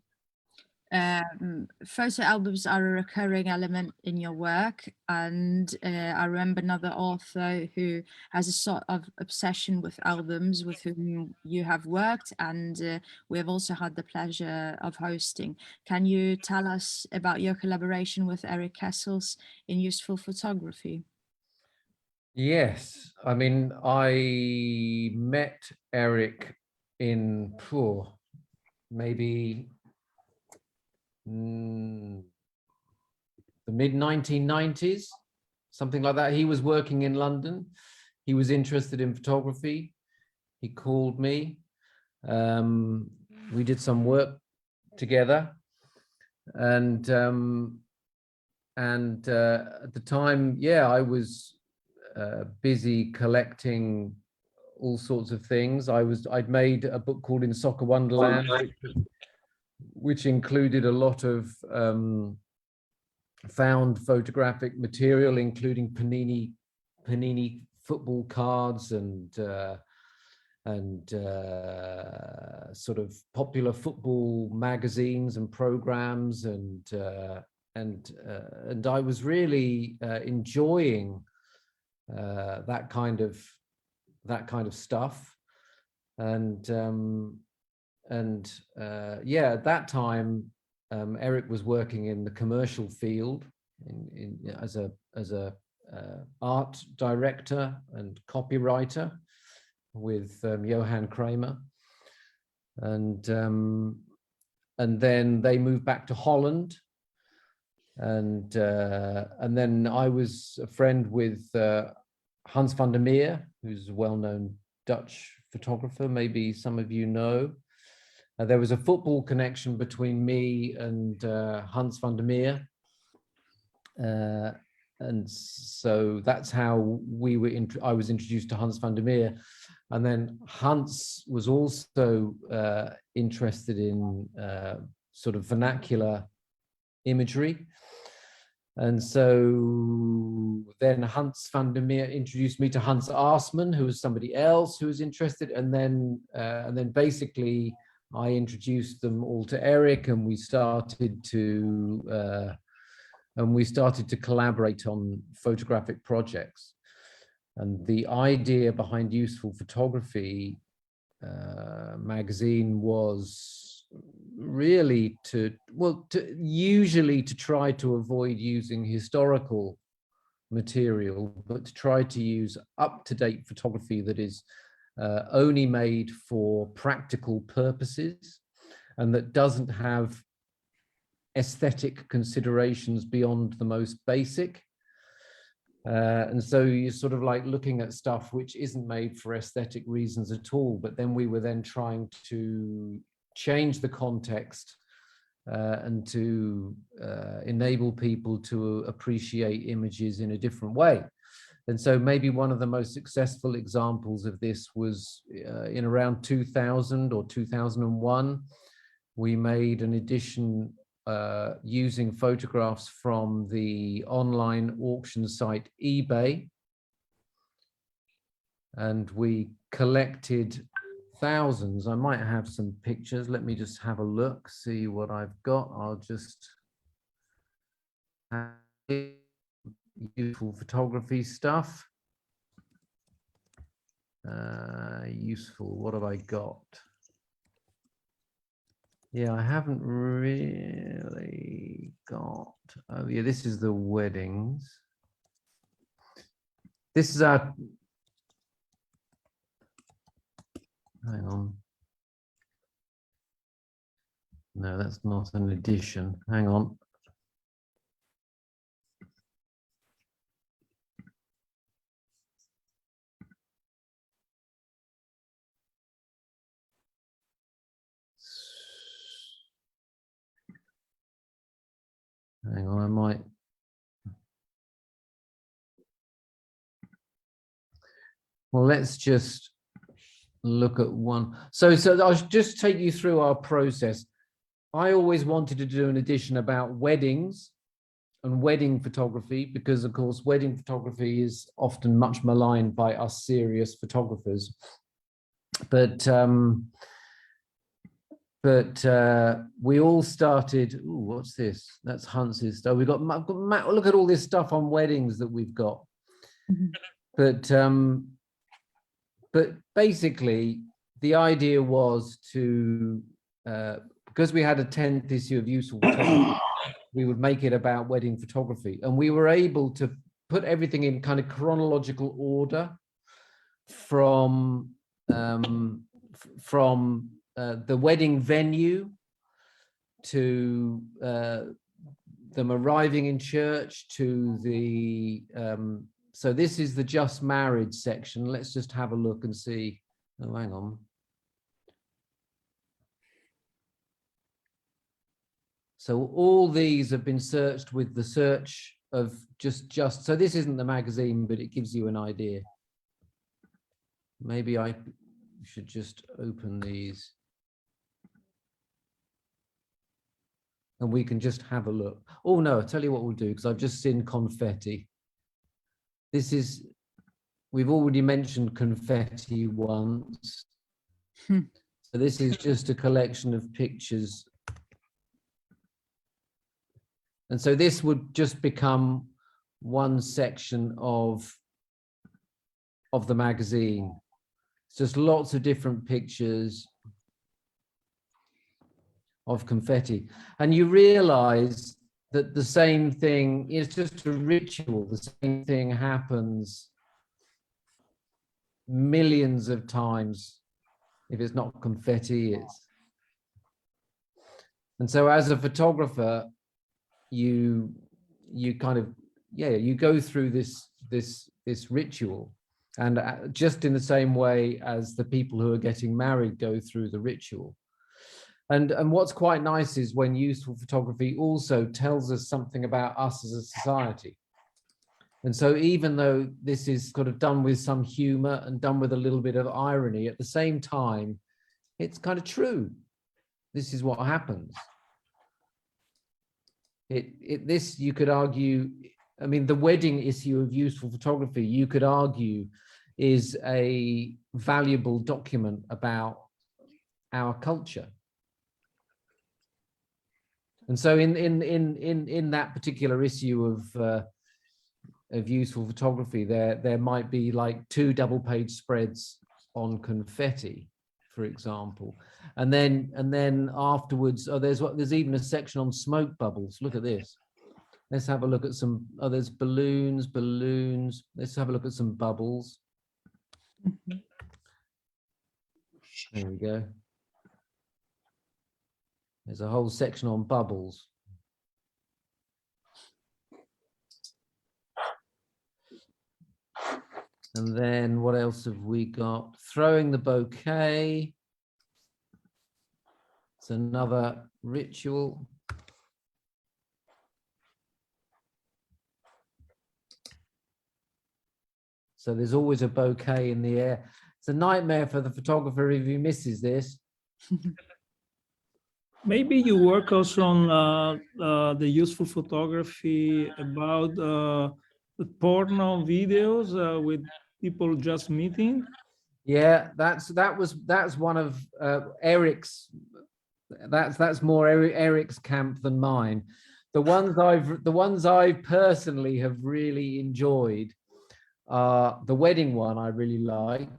Photo albums are a recurring element in your work, and I remember another author who has a sort of obsession with albums with whom you have worked, and we have also had the pleasure of hosting. Can you tell us about your collaboration with Eric Kessels in Useful Photography? Yes, I mean, I met Eric in maybe the mid-1990s, something like that. He was working in London. He was interested in photography. He called me. We did some work together, and at the time, yeah, I was busy collecting all sorts of things. I'd made a book called In Soccer Wonderland, which included a lot of found photographic material, including Panini football cards and sort of popular football magazines and programs, and I was really enjoying that kind of stuff, and yeah, at that time Eric was working in the commercial field as a art director and copywriter with Johann Kramer, and then they moved back to Holland, and then I was a friend with Hans van der Meer, who's a well-known Dutch photographer, maybe some of you know. There was a football connection between me and Hans van der Meer, and so that's how I was introduced to Hans van der Meer. And then Hans was also interested in sort of vernacular imagery. And so then Hans van der Meer introduced me to Hans Arsman, who was somebody else who was interested. And then basically I introduced them all to Eric, and we started to collaborate on photographic projects. And the idea behind Useful Photography magazine was really to try to avoid using historical material, but to try to use up-to-date photography that is only made for practical purposes and that doesn't have aesthetic considerations beyond the most basic. And so you're sort of like looking at stuff which isn't made for aesthetic reasons at all, but then we were then trying to change the context and to enable people to appreciate images in a different way. And so maybe one of the most successful examples of this was in around 2000 or 2001, we made an edition using photographs from the online auction site eBay. And we collected thousands. I might have some pictures. Let me just have a look, see what I've got. I'll just have useful photography stuff. Useful, what have I got? Yeah, I haven't really got, oh yeah, this is the weddings. This is our, hang on. No, that's not an edition, hang on. Hang on, I might. Well, let's just look at one. So I'll just take you through our process. I always wanted to do an edition about weddings and wedding photography because, of course, wedding photography is often much maligned by us serious photographers. But we all started, ooh, what's this? That's Hunts's stuff. I've got look at all this stuff on weddings that we've got. Mm-hmm. But basically, the idea was to, because we had a 10th issue of Useful Photography, we would make it about wedding photography. And we were able to put everything in kind of chronological order from the wedding venue to them arriving in church to the so this is the just married section. Let's just have a look and see. Oh, hang on. So all these have been searched with the search of just so this isn't the magazine, but it gives you an idea. Maybe I should just open these. And we can just have a look. Oh no, I'll tell you what we'll do, because I've just seen confetti. This is, we've already mentioned confetti once. So this is just a collection of pictures. And so this would just become one section of the magazine. It's just lots of different pictures of confetti, and you realize that the same thing is just a ritual. The same thing happens millions of times. If it's not confetti, it's. And so as a photographer, you kind of, yeah, you go through this ritual, and just in the same way as the people who are getting married go through the ritual. And what's quite nice is when useful photography also tells us something about us as a society. And so even though this is sort of done with some humor and done with a little bit of irony, at the same time, it's kind of true. This is what happens. This, you could argue, I mean, the wedding issue of useful photography, you could argue, is a valuable document about our culture. And so in that particular issue of useful photography, there might be like 2 double-page spreads on confetti, for example, and then afterwards, there's even a section on smoke bubbles. Look at this. Let's have a look at some, oh, there's balloons. Let's have a look at some bubbles. There we go. There's a whole section on bubbles. And then what else have we got? Throwing the bouquet. It's another ritual. So there's always a bouquet in the air. It's a nightmare for the photographer if he misses this. Maybe you work also on the useful photography about the porno videos with people just meeting. Yeah, that's one of Eric's. That's more Eric's camp than mine. The ones I personally have really enjoyed are the wedding one. I really liked.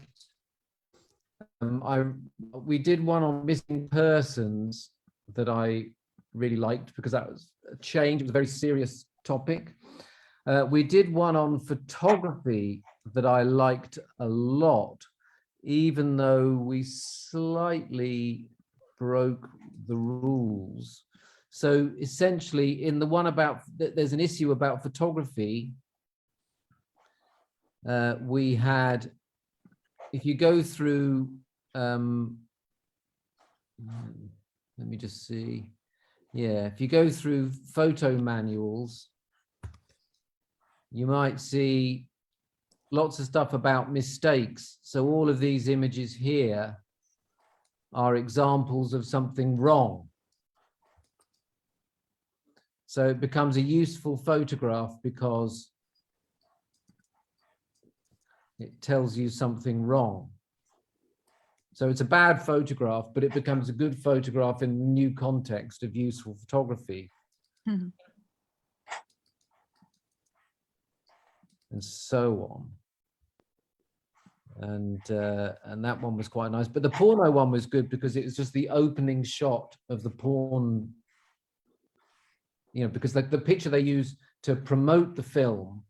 We did one on missing persons that I really liked because that was a change. It was a very serious topic. We did one on photography that I liked a lot, even though we slightly broke the rules. So essentially in the one about, there's an issue about photography. We had, if you go through, let me just see. Yeah, if you go through photo manuals, you might see lots of stuff about mistakes. So all of these images here are examples of something wrong. So it becomes a useful photograph because it tells you something wrong. So it's a bad photograph, but it becomes a good photograph in the new context of useful photography. Mm-hmm. And so on. And that one was quite nice. But the porno one was good because it was just the opening shot of the porn, you know, because the picture they use to promote the film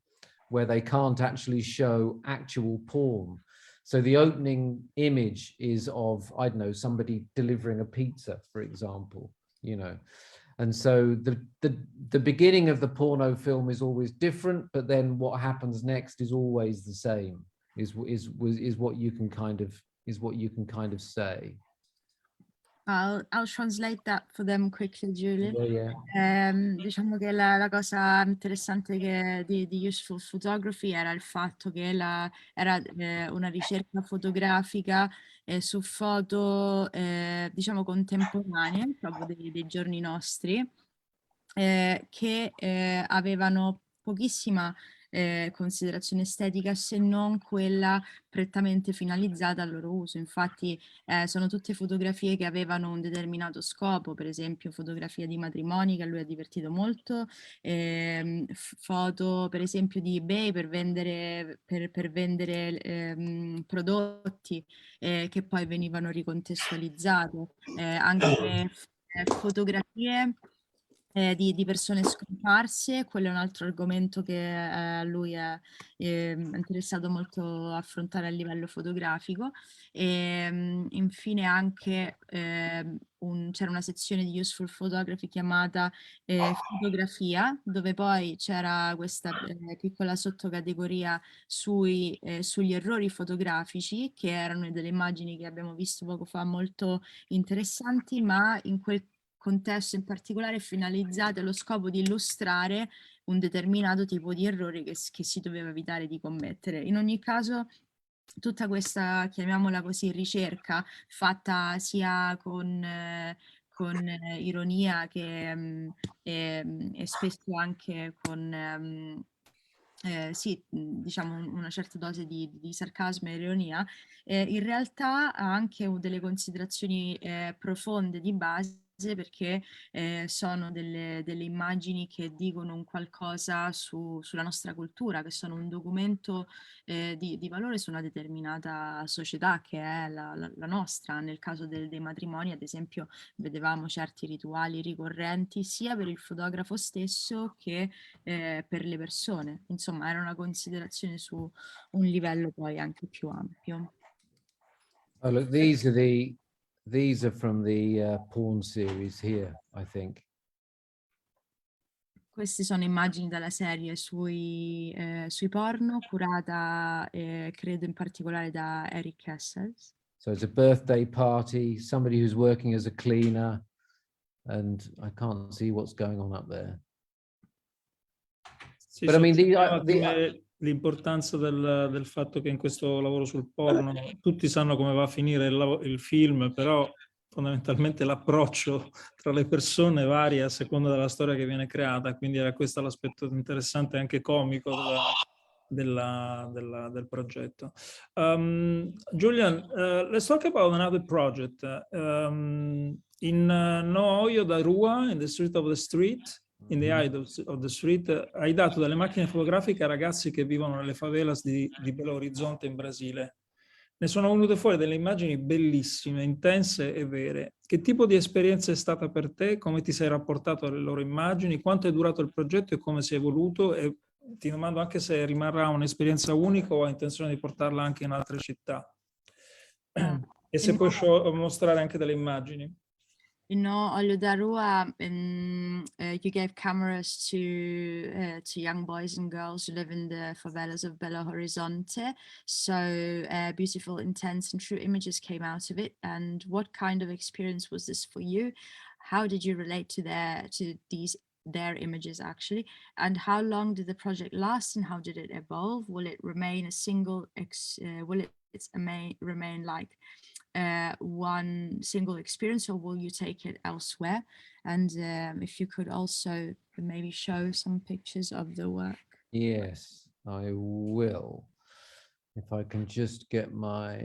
where they can't actually show actual porn. So the opening image is of, I don't know, somebody delivering a pizza, for example, you know. And so the beginning of the porno film is always different, but then what happens next is always the same, is what you can kind of say. I'll translate that for them quickly, Julian. Yeah. Diciamo che la cosa interessante di Useful Photography era il fatto che era una ricerca fotografica su foto, diciamo, contemporanee, proprio dei giorni nostri, che avevano pochissima considerazione estetica, se non quella prettamente finalizzata al loro uso. Infatti sono tutte fotografie che avevano un determinato scopo, per esempio fotografia di matrimoni che a lui ha divertito molto, foto per esempio di eBay per vendere prodotti che poi venivano ricontestualizzate, anche fotografie di persone scomparse. Quello è un altro argomento che a lui è interessato molto affrontare a livello fotografico. E infine anche c'era una sezione di Useful Photography chiamata fotografia, dove poi c'era questa piccola sottocategoria sugli errori fotografici, che erano delle immagini che abbiamo visto poco fa molto interessanti, ma in quel contesto in particolare finalizzate allo scopo di illustrare un determinato tipo di errore che si doveva evitare di commettere. In ogni caso, tutta questa, chiamiamola così, ricerca fatta sia con ironia che e spesso anche con sì, diciamo una certa dose di sarcasmo e ironia, in realtà ha anche delle considerazioni profonde di base perché sono delle immagini che dicono un qualcosa sulla nostra cultura, che sono un documento di valore su una determinata società che è la nostra. Nel caso dei matrimoni, ad esempio, vedevamo certi rituali ricorrenti sia per il fotografo stesso che per le persone. Insomma, era una considerazione su un livello poi anche più ampio. Oh, look, these are from the porn series here, I think. Queste sono immagini dalla serie sui porno, curata credo in particolare da Eric Kessels. So it's a birthday party, somebody who's working as a cleaner, and I can't see what's going on up there. Sì, But I mean, l'importanza del fatto che in questo lavoro sul porno tutti sanno come va a finire il film, però fondamentalmente l'approccio tra le persone varia a seconda della storia che viene creata, quindi era questo l'aspetto interessante e anche comico del progetto. Julian, let's talk about another project. In No Oio da Rua, in the Street of the Street, in the Eye of the Street, hai dato delle macchine fotografiche a ragazzi che vivono nelle favelas di Belo Horizonte in Brasile. Ne sono venute fuori delle immagini bellissime, intense e vere. Che tipo di esperienza è stata per te? Come ti sei rapportato alle loro immagini? Quanto è durato il progetto e come si è evoluto? E ti domando anche se rimarrà un'esperienza unica o hai intenzione di portarla anche in altre città. E se puoi mostrare anche delle immagini. In No Olho da Rua, you gave cameras to young boys and girls who live in the favelas of Belo Horizonte. So beautiful, intense and true images came out of it. And what kind of experience was this for you? How did you relate to their images actually? And how long did the project last and how did it evolve? Will it remain a single, remain like one single experience, or will you take it elsewhere? And if you could also maybe show some pictures of the work. Yes, I will. If I can just get my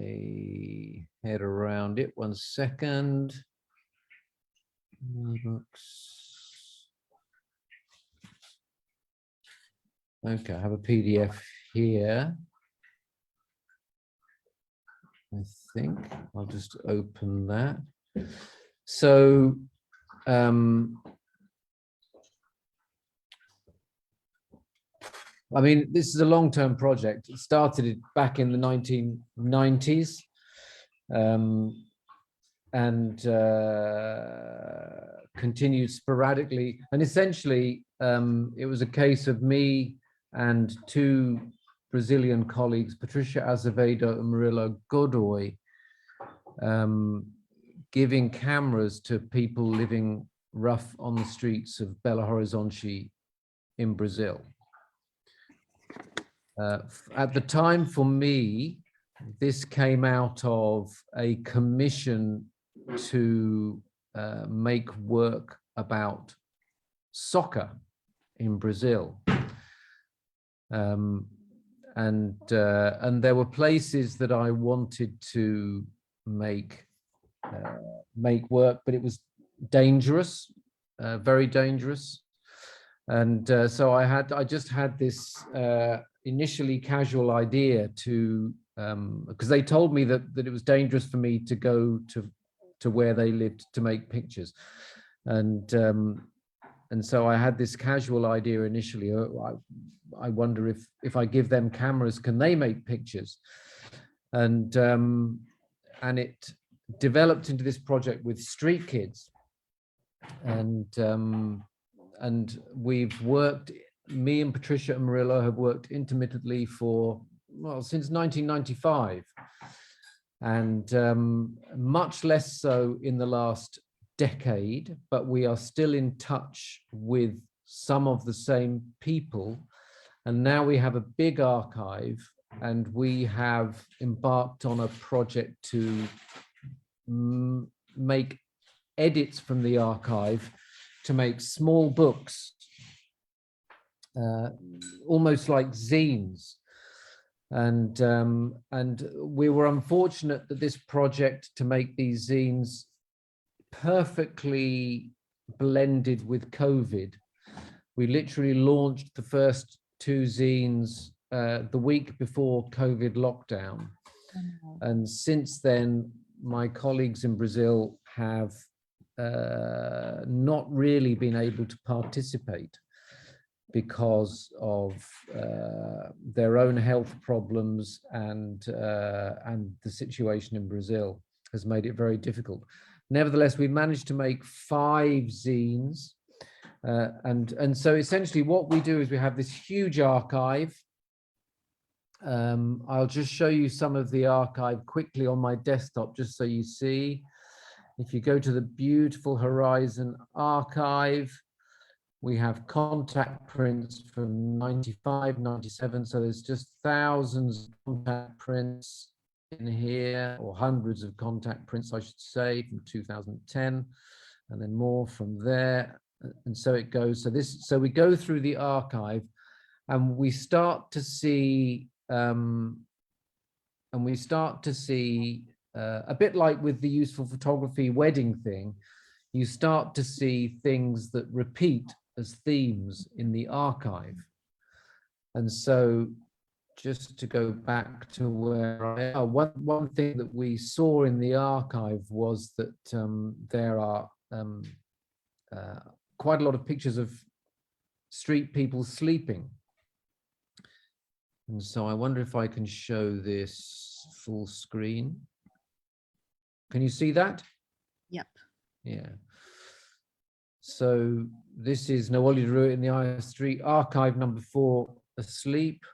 head around it. 1 second. Okay, I have a PDF here. I think I'll just open that. So I mean, this is a long-term project. It started back in the 1990s and continued sporadically. And essentially, it was a case of me and two Brazilian colleagues, Patricia Azevedo and Murilo Godoy, giving cameras to people living rough on the streets of Belo Horizonte in Brazil. At the time, for me, this came out of a commission to make work about soccer in Brazil. And there were places that I wanted to make work, but it was dangerous, very dangerous. And so I just had this initially casual idea to, because they told me that it was dangerous for me to go to where they lived to make pictures. And so I had this casual idea initially. I wonder if I give them cameras, can they make pictures? And it developed into this project with street kids. And we've worked, me and Patricia and Murillo have worked intermittently since 1995. And much less so in the last decade, but we are still in touch with some of the same people. And now we have a big archive, and we have embarked on a project to make edits from the archive to make small books, almost like zines. And we were unfortunate that this project to make these zines perfectly blended with COVID. We literally launched the first 2 zines the week before COVID lockdown. And since then, my colleagues in Brazil have not really been able to participate because of their own health problems, and the situation in Brazil has made it very difficult. Nevertheless, we managed to make 5 zines. And so essentially what we do is we have this huge archive. I'll just show you some of the archive quickly on my desktop, just so you see. If you go to the beautiful Horizon archive, we have contact prints from 95, 97. So there's just thousands of contact prints in here, or hundreds of contact prints, I should say, from 2010, and then more from there. And so it goes. So we go through the archive, and we start to see, a bit like with the useful photography wedding thing, you start to see things that repeat as themes in the archive. And so just to go back to where I am, one thing that we saw in the archive was that there are quite a lot of pictures of street people sleeping. And so I wonder if I can show this full screen. Can you see that? Yep. Yeah. So this is Nawali Drew in the High Street archive number 4, asleep.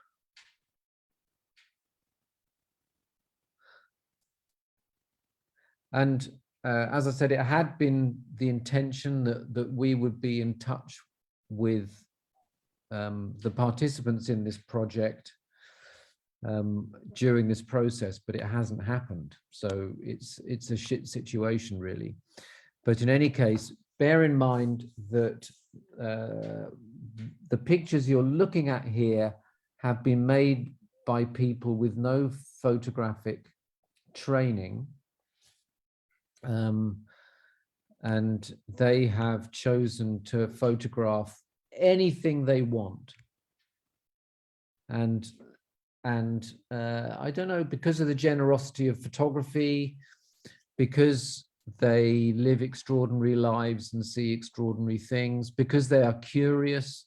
And as I said, it had been the intention that we would be in touch with the participants in this project during this process, but it hasn't happened. So it's a shit situation, really. But in any case, bear in mind that the pictures you're looking at here have been made by people with no photographic training. And they have chosen to photograph anything they want. And I don't know, because of the generosity of photography, because they live extraordinary lives and see extraordinary things, because they are curious,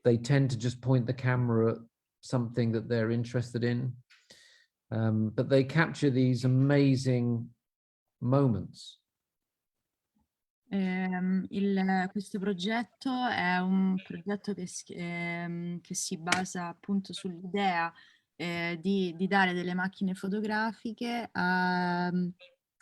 they tend to just point the camera at something that they're interested in. But they capture these amazing moments. Questo progetto è un progetto che si basa appunto sull'idea di dare delle macchine fotografiche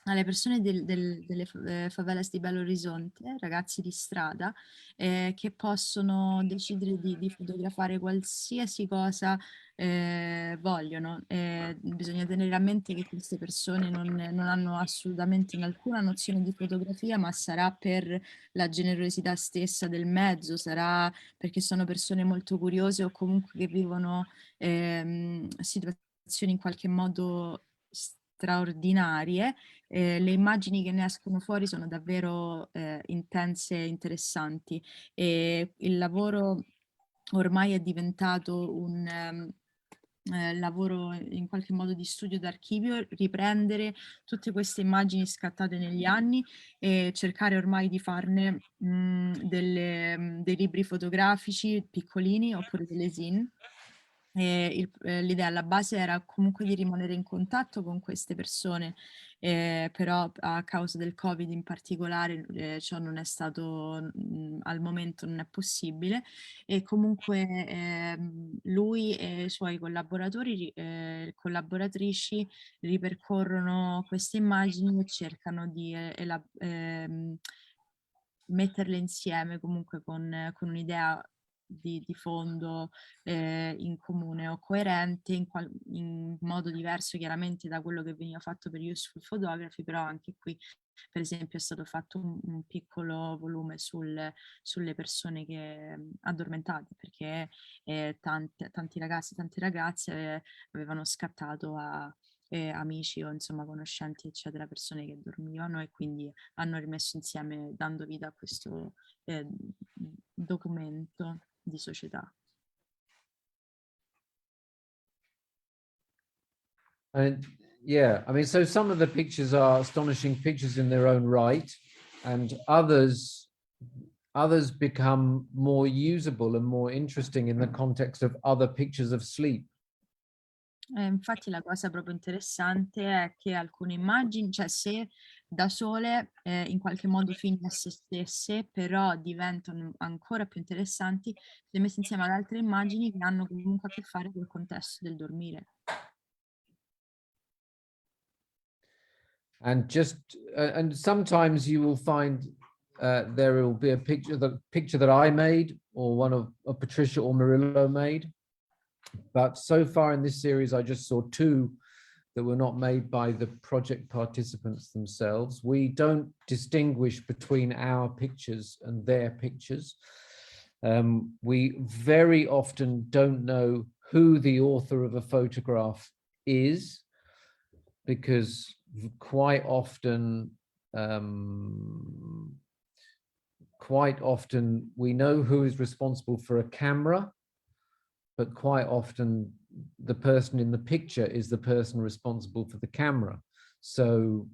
alle persone delle favelas di Belo Horizonte, ragazzi di strada, che possono decidere di fotografare qualsiasi cosa vogliono. Bisogna tenere a mente che queste persone non hanno assolutamente alcuna nozione di fotografia, ma sarà per la generosità stessa del mezzo, sarà perché sono persone molto curiose o comunque che vivono situazioni in qualche modo straordinarie. Le immagini che ne escono fuori sono davvero intense e interessanti, e il lavoro ormai è diventato un lavoro in qualche modo di studio d'archivio, riprendere tutte queste immagini scattate negli anni e cercare ormai di farne dei libri fotografici piccolini oppure delle zine. L'idea alla base era comunque di rimanere in contatto con queste persone, però a causa del Covid in particolare ciò non è stato, al momento non è possibile, e comunque lui e i suoi collaboratori, collaboratrici ripercorrono queste immagini e cercano di metterle insieme comunque con un'idea di fondo in comune o coerente, in modo diverso chiaramente da quello che veniva fatto per Useful Photography, però anche qui per esempio è stato fatto un piccolo volume sulle persone addormentate, perché tanti ragazzi, tante ragazze avevano scattato a amici o insomma conoscenti, eccetera, persone che dormivano, e quindi hanno rimesso insieme dando vita a questo documento di società. And yeah, I mean, so some of the pictures are astonishing pictures in their own right, and others become more usable and more interesting in the context of other pictures of sleep. Infatti la cosa proprio interessante è che alcune immagini, cioè se da sole in qualche modo fini a se stesse, però diventano ancora più interessanti se messe insieme ad altre immagini che hanno comunque a che fare col contesto del dormire. And just and sometimes you will find there will be a picture that I made, or one of Patricia or Murillo made. But so far in this series, I just saw two that were not made by the project participants themselves. We don't distinguish between our pictures and their pictures. We very often don't know who the author of a photograph is, because quite often we know who is responsible for a camera, but quite often the person in the picture is the person responsible for the camera. So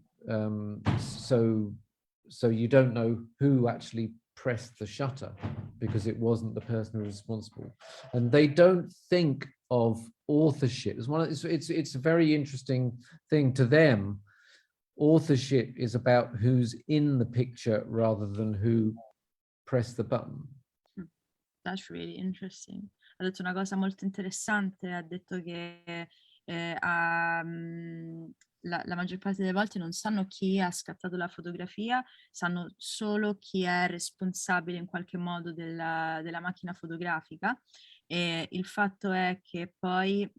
so you don't know who actually pressed the shutter, because it wasn't the person responsible, and they don't think of authorship. It's a very interesting thing to them. Authorship is about who's in the picture rather than who pressed the button. That's really interesting. Ha detto una cosa molto interessante, ha detto che la maggior parte delle volte non sanno chi ha scattato la fotografia, sanno solo chi è responsabile in qualche modo della macchina fotografica, e il fatto è che poi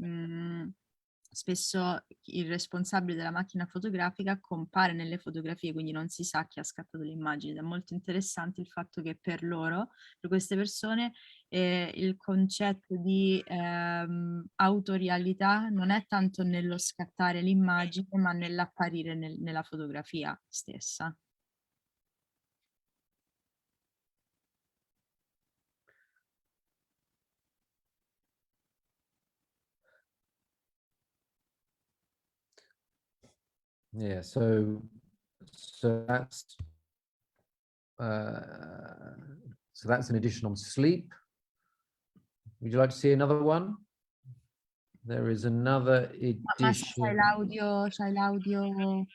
spesso il responsabile della macchina fotografica compare nelle fotografie, quindi non si sa chi ha scattato le immagini. Ed è molto interessante il fatto che per loro, per queste persone, il concetto di autorialità non è tanto nello scattare l'immagine, ma nell'apparire nella fotografia stessa. Yeah, so that's an edition on sleep. Would you like to see another one? There is another edition. C'hai l'audio.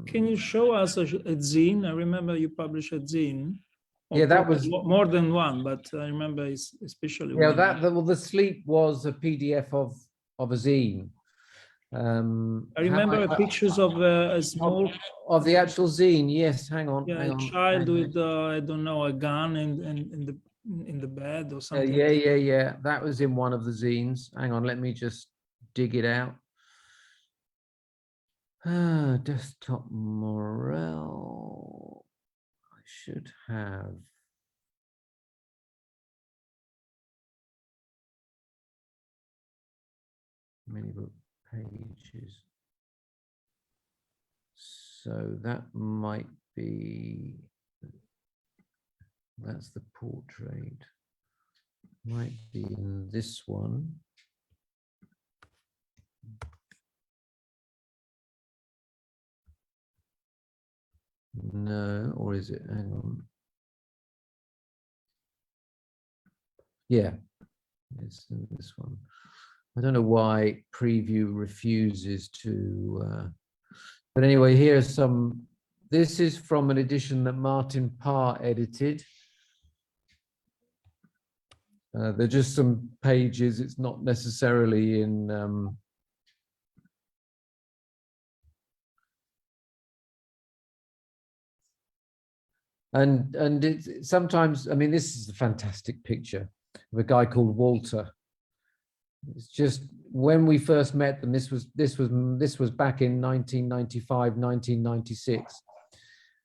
Can you show us a zine? I remember you published a zine. Yeah, that was more than one, but I remember especially yeah. one. The sleep was a PDF of a zine. I remember pictures of a small of the actual zine. Yes, hang on. Yeah, hang a on, child with I don't know, a gun in the bed or something. yeah. That was in one of the zines. Hang on, let me just dig it out. Desktop Morel. I should have. Many book pages. So that might be, that's the portrait. Might be in this one. No, or is it? Hang on. Yeah, it's in this one. I don't know why preview refuses to, but anyway, here's some, this is from an edition that Martin Parr edited. They're just some pages, it's not necessarily in, and it's sometimes, I mean, this is a fantastic picture of a guy called Walter. It's just, when we first met them, this was back in 1995, 1996,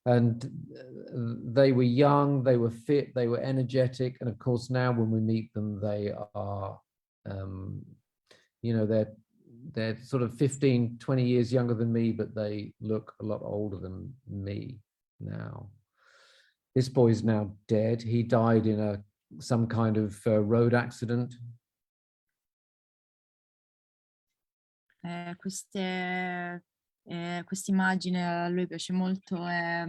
and they were young, they were fit, they were energetic, and of course now when we meet them, they are, you know, they're sort of 15, 20 years younger than me, but they look a lot older than me now. This boy's now dead. He died in some kind of road accident. Questa immagine a lui piace molto, è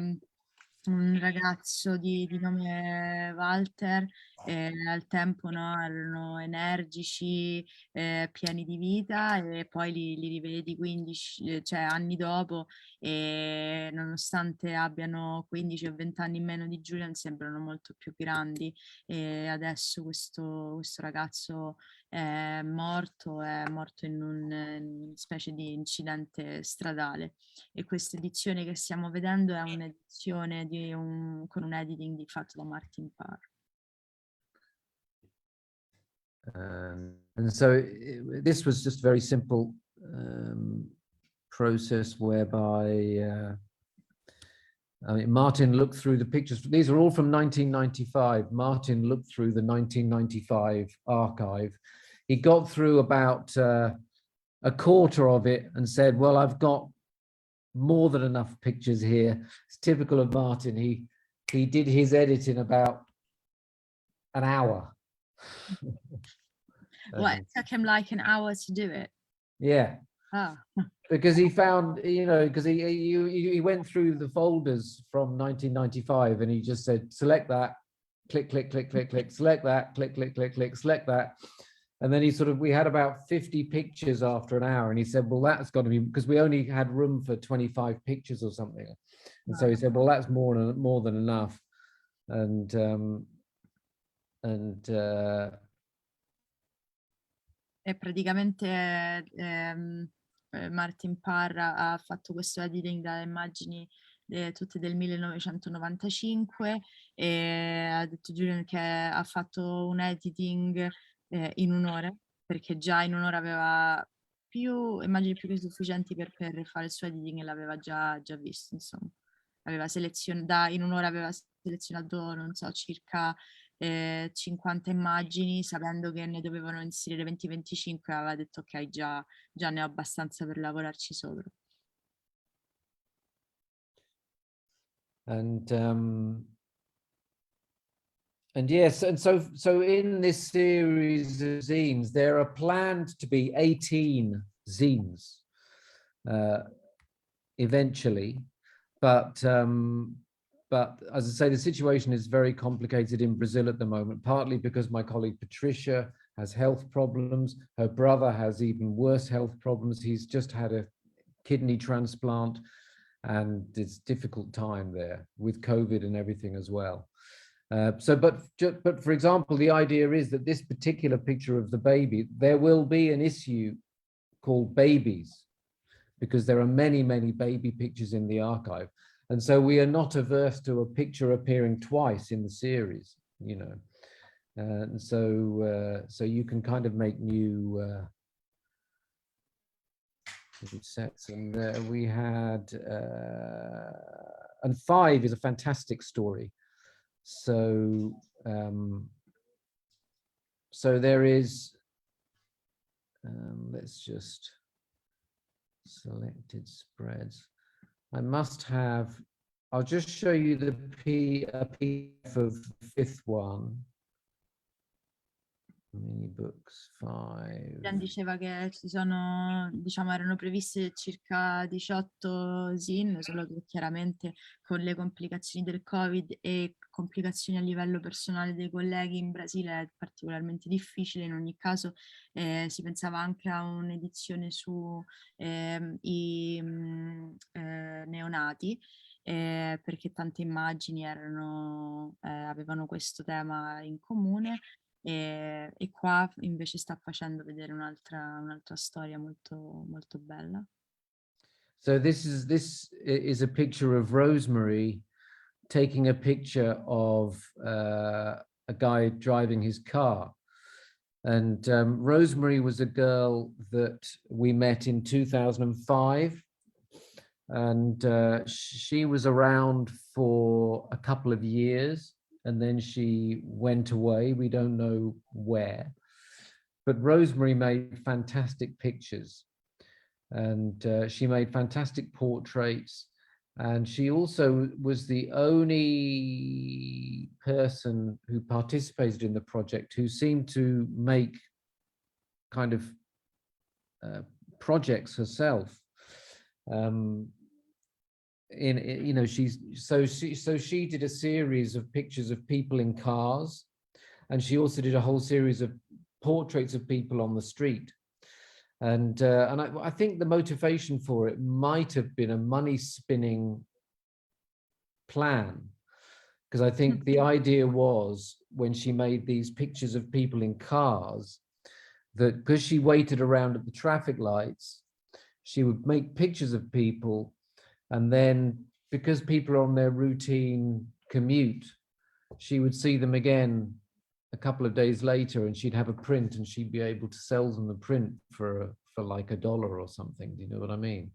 un ragazzo di nome Walter, al tempo, no, erano energici, pieni di vita, e poi li rivedi 15, cioè anni dopo, e nonostante abbiano 15 o 20 anni in meno di Julian sembrano molto più grandi, e adesso questo ragazzo è morto in una specie di incidente stradale, e questa edizione che stiamo vedendo è un'edizione con un editing fatto da Martin Parr. And so this was just a very simple process whereby I mean, Martin looked through the pictures. These are all from 1995. Martin looked through the 1995 archive. He got through about a quarter of it and said, well, I've got more than enough pictures here. It's typical of Martin. He did his edit in about an hour. What, it took him like an hour to do it? Yeah. Oh. Because he found, you know, because he went through the folders from 1995 and he just said, select that, click, click, click, click, click, select that, click, click, click, click, select that. And then we had about 50 pictures after an hour. And he said, well, that's got to be, because we only had room for 25 pictures or something. And so he said, well, that's more than enough. E praticamente Martin Parr ha fatto questo editing dalle immagini tutte del 1995, e ha detto Julian che ha fatto un editing in un'ora, perché già in un'ora aveva immagini più che sufficienti per fare il suo editing, e l'aveva già visto, insomma. Aveva in un'ora aveva selezionato, non so, circa 50 immagini, sapendo che ne dovevano inserire 20-25, aveva detto ok, già ne ho abbastanza per lavorarci sopra. And yes, and so in this series of zines, there are planned to be 18 zines eventually, but as I say, the situation is very complicated in Brazil at the moment, partly because my colleague Patricia has health problems. Her brother has even worse health problems. He's just had a kidney transplant, and it's a difficult time there with COVID and everything as well. But for example, the idea is that this particular picture of the baby, there will be an issue called babies, because there are many, many baby pictures in the archive. And so we are not averse to a picture appearing twice in the series, you know. And so you can kind of make new sets. And we had, and 5 is a fantastic story. So there is, let's just selected spreads. I must have, I'll just show you the PDF of the 5th one. Mini books 5. Jan diceva che ci sono, diciamo, erano previste circa 18 zine, solo che chiaramente con le complicazioni del Covid e complicazioni a livello personale dei colleghi in Brasile è particolarmente difficile. In ogni caso si pensava anche a un'edizione su i neonati, perché tante immagini avevano questo tema in comune. E qua invece sta facendo vedere un'altra storia molto, molto bella. So this is a picture of Rosemary taking a picture of a guy driving his car. And Rosemary was a girl that we met in 2005. And she was around for a couple of years. And then she went away. We don't know where. But Rosemary made fantastic pictures. and she made fantastic portraits. And she also was the only person who participated in the project who seemed to make kind of projects herself. She did a series of pictures of people in cars, and she also did a whole series of portraits of people on the street. And I think the motivation for it might have been a money spinning plan, because I think the idea was, when she made these pictures of people in cars, that because she waited around at the traffic lights, she would make pictures of people, and then because people are on their routine commute, she would see them again a couple of days later, and she'd have a print, and she'd be able to sell them the print for like $1 or something. Do you know what I mean?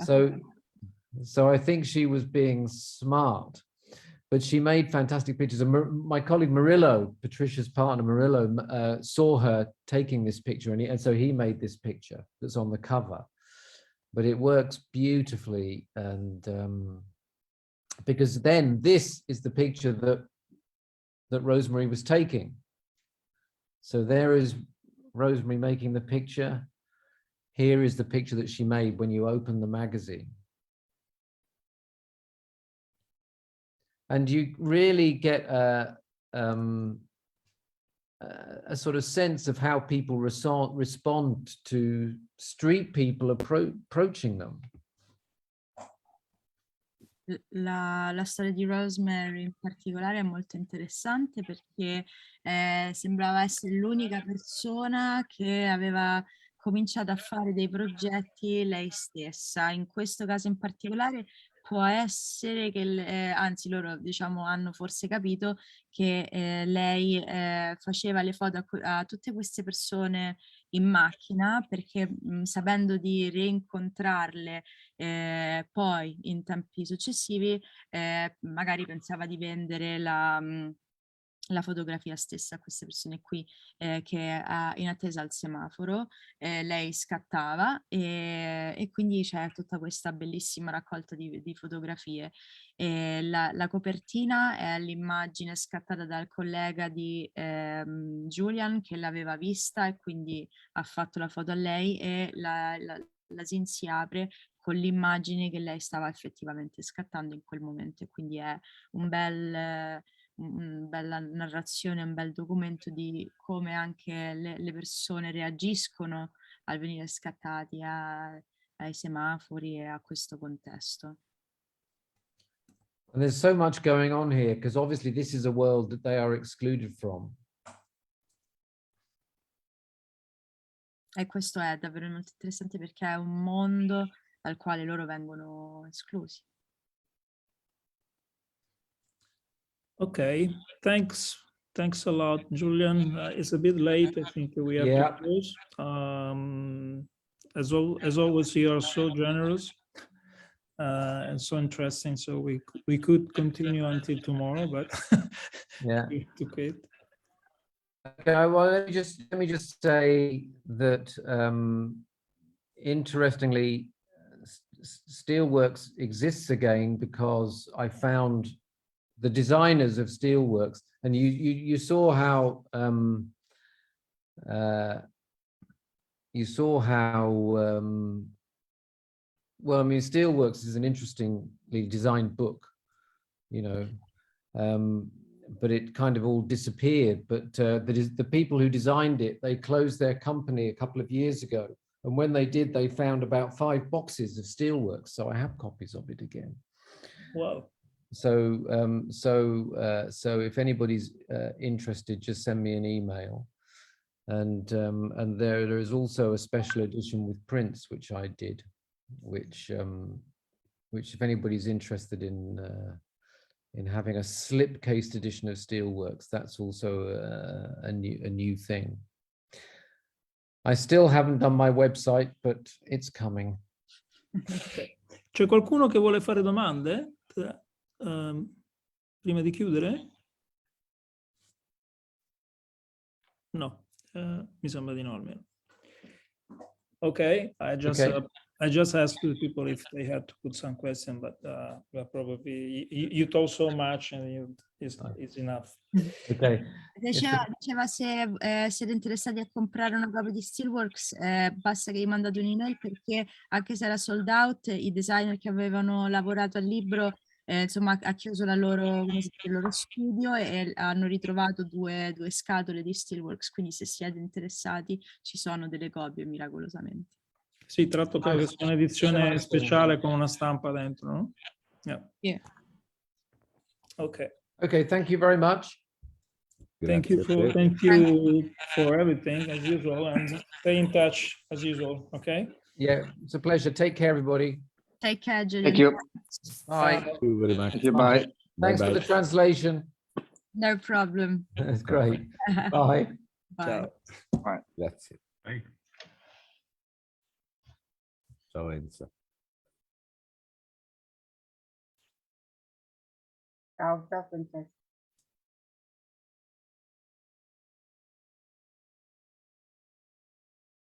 So I think she was being smart, but she made fantastic pictures. And my colleague Murillo, Patricia's partner Murillo, saw her taking this picture, and so he made this picture that's on the cover. But it works beautifully, and because then this is the picture that Rosemary was taking. So there is Rosemary making the picture. Here is the picture that she made when you open the magazine. And you really get a sort of sense of how people respond to street people approaching them. La storia di Rosemary in particolare è molto interessante, perché sembrava essere l'unica persona che aveva cominciato a fare dei progetti lei stessa. In questo caso in particolare può essere che, anzi loro diciamo hanno forse capito che lei faceva le foto a tutte queste persone in macchina, perché sapendo di rincontrarle poi in tempi successivi, magari pensava di vendere la fotografia stessa a queste persone qui, che in attesa al semaforo lei scattava, e quindi c'è tutta questa bellissima raccolta di fotografie. La copertina è l'immagine scattata dal collega di Julian, che l'aveva vista e quindi ha fatto la foto a lei, e la zin si apre con l'immagine che lei stava effettivamente scattando in quel momento, e quindi è una bella narrazione, un bel documento di come anche le persone reagiscono al venire scattati ai semafori e a questo contesto. And there's so much going on here, because obviously this is a world that they are excluded from. E questo è davvero molto interessante, perché è un mondo dal quale loro vengono esclusi. Okay, thanks a lot, Julian. It's a bit late. I think we have to close. As always, you are so generous and so interesting. So we could continue until tomorrow, but Yeah. we have to quit. Okay, well, let me just say that interestingly, Steelworks exists again because I found the designers of Steelworks, and you saw how well, I mean, Steelworks is an interestingly designed book, you know, but it kind of all disappeared. But the people who designed it, they closed their company a couple of years ago, and when they did, they found about 5 boxes of Steelworks. So I have copies of it again. Wow. So if anybody's interested, just send me an email. And there is also a special edition with prints, which I did, which if anybody's interested in having a slip-cased edition of Steelworks, that's also a new thing. I still haven't done my website, but it's coming. Okay. C'è qualcuno che vuole fare domande prima di chiudere? No, mi sembra di no almeno. Okay, I just Okay. I just asked the people if they had to put some question, but probably you told so much and it's enough. Okay. Diceva se siete interessati a comprare una copia di Steelworks, basta che gli mandate un'email, perché anche se era sold out, i designer che avevano lavorato al libro insomma ha chiuso il loro studio e hanno ritrovato due scatole di Steelworks, quindi se siete interessati ci sono delle copie miracolosamente. Sì, tra l'altro credo che sia un'edizione speciale con una stampa dentro, no? Yeah. Yeah. Okay. Okay, thank you very much. Thank you Grazie a te. for everything as usual, and stay in touch as usual. Okay. Yeah, it's a pleasure. Take care, everybody. Take care, Julian. Thank you. Bye. Thank you very much. Thank you. Bye. Thanks for the translation. No problem. That's great. Bye. Bye. Bye. Grazie. Bye. Ciao Enzo. Ciao, ciao Francesco.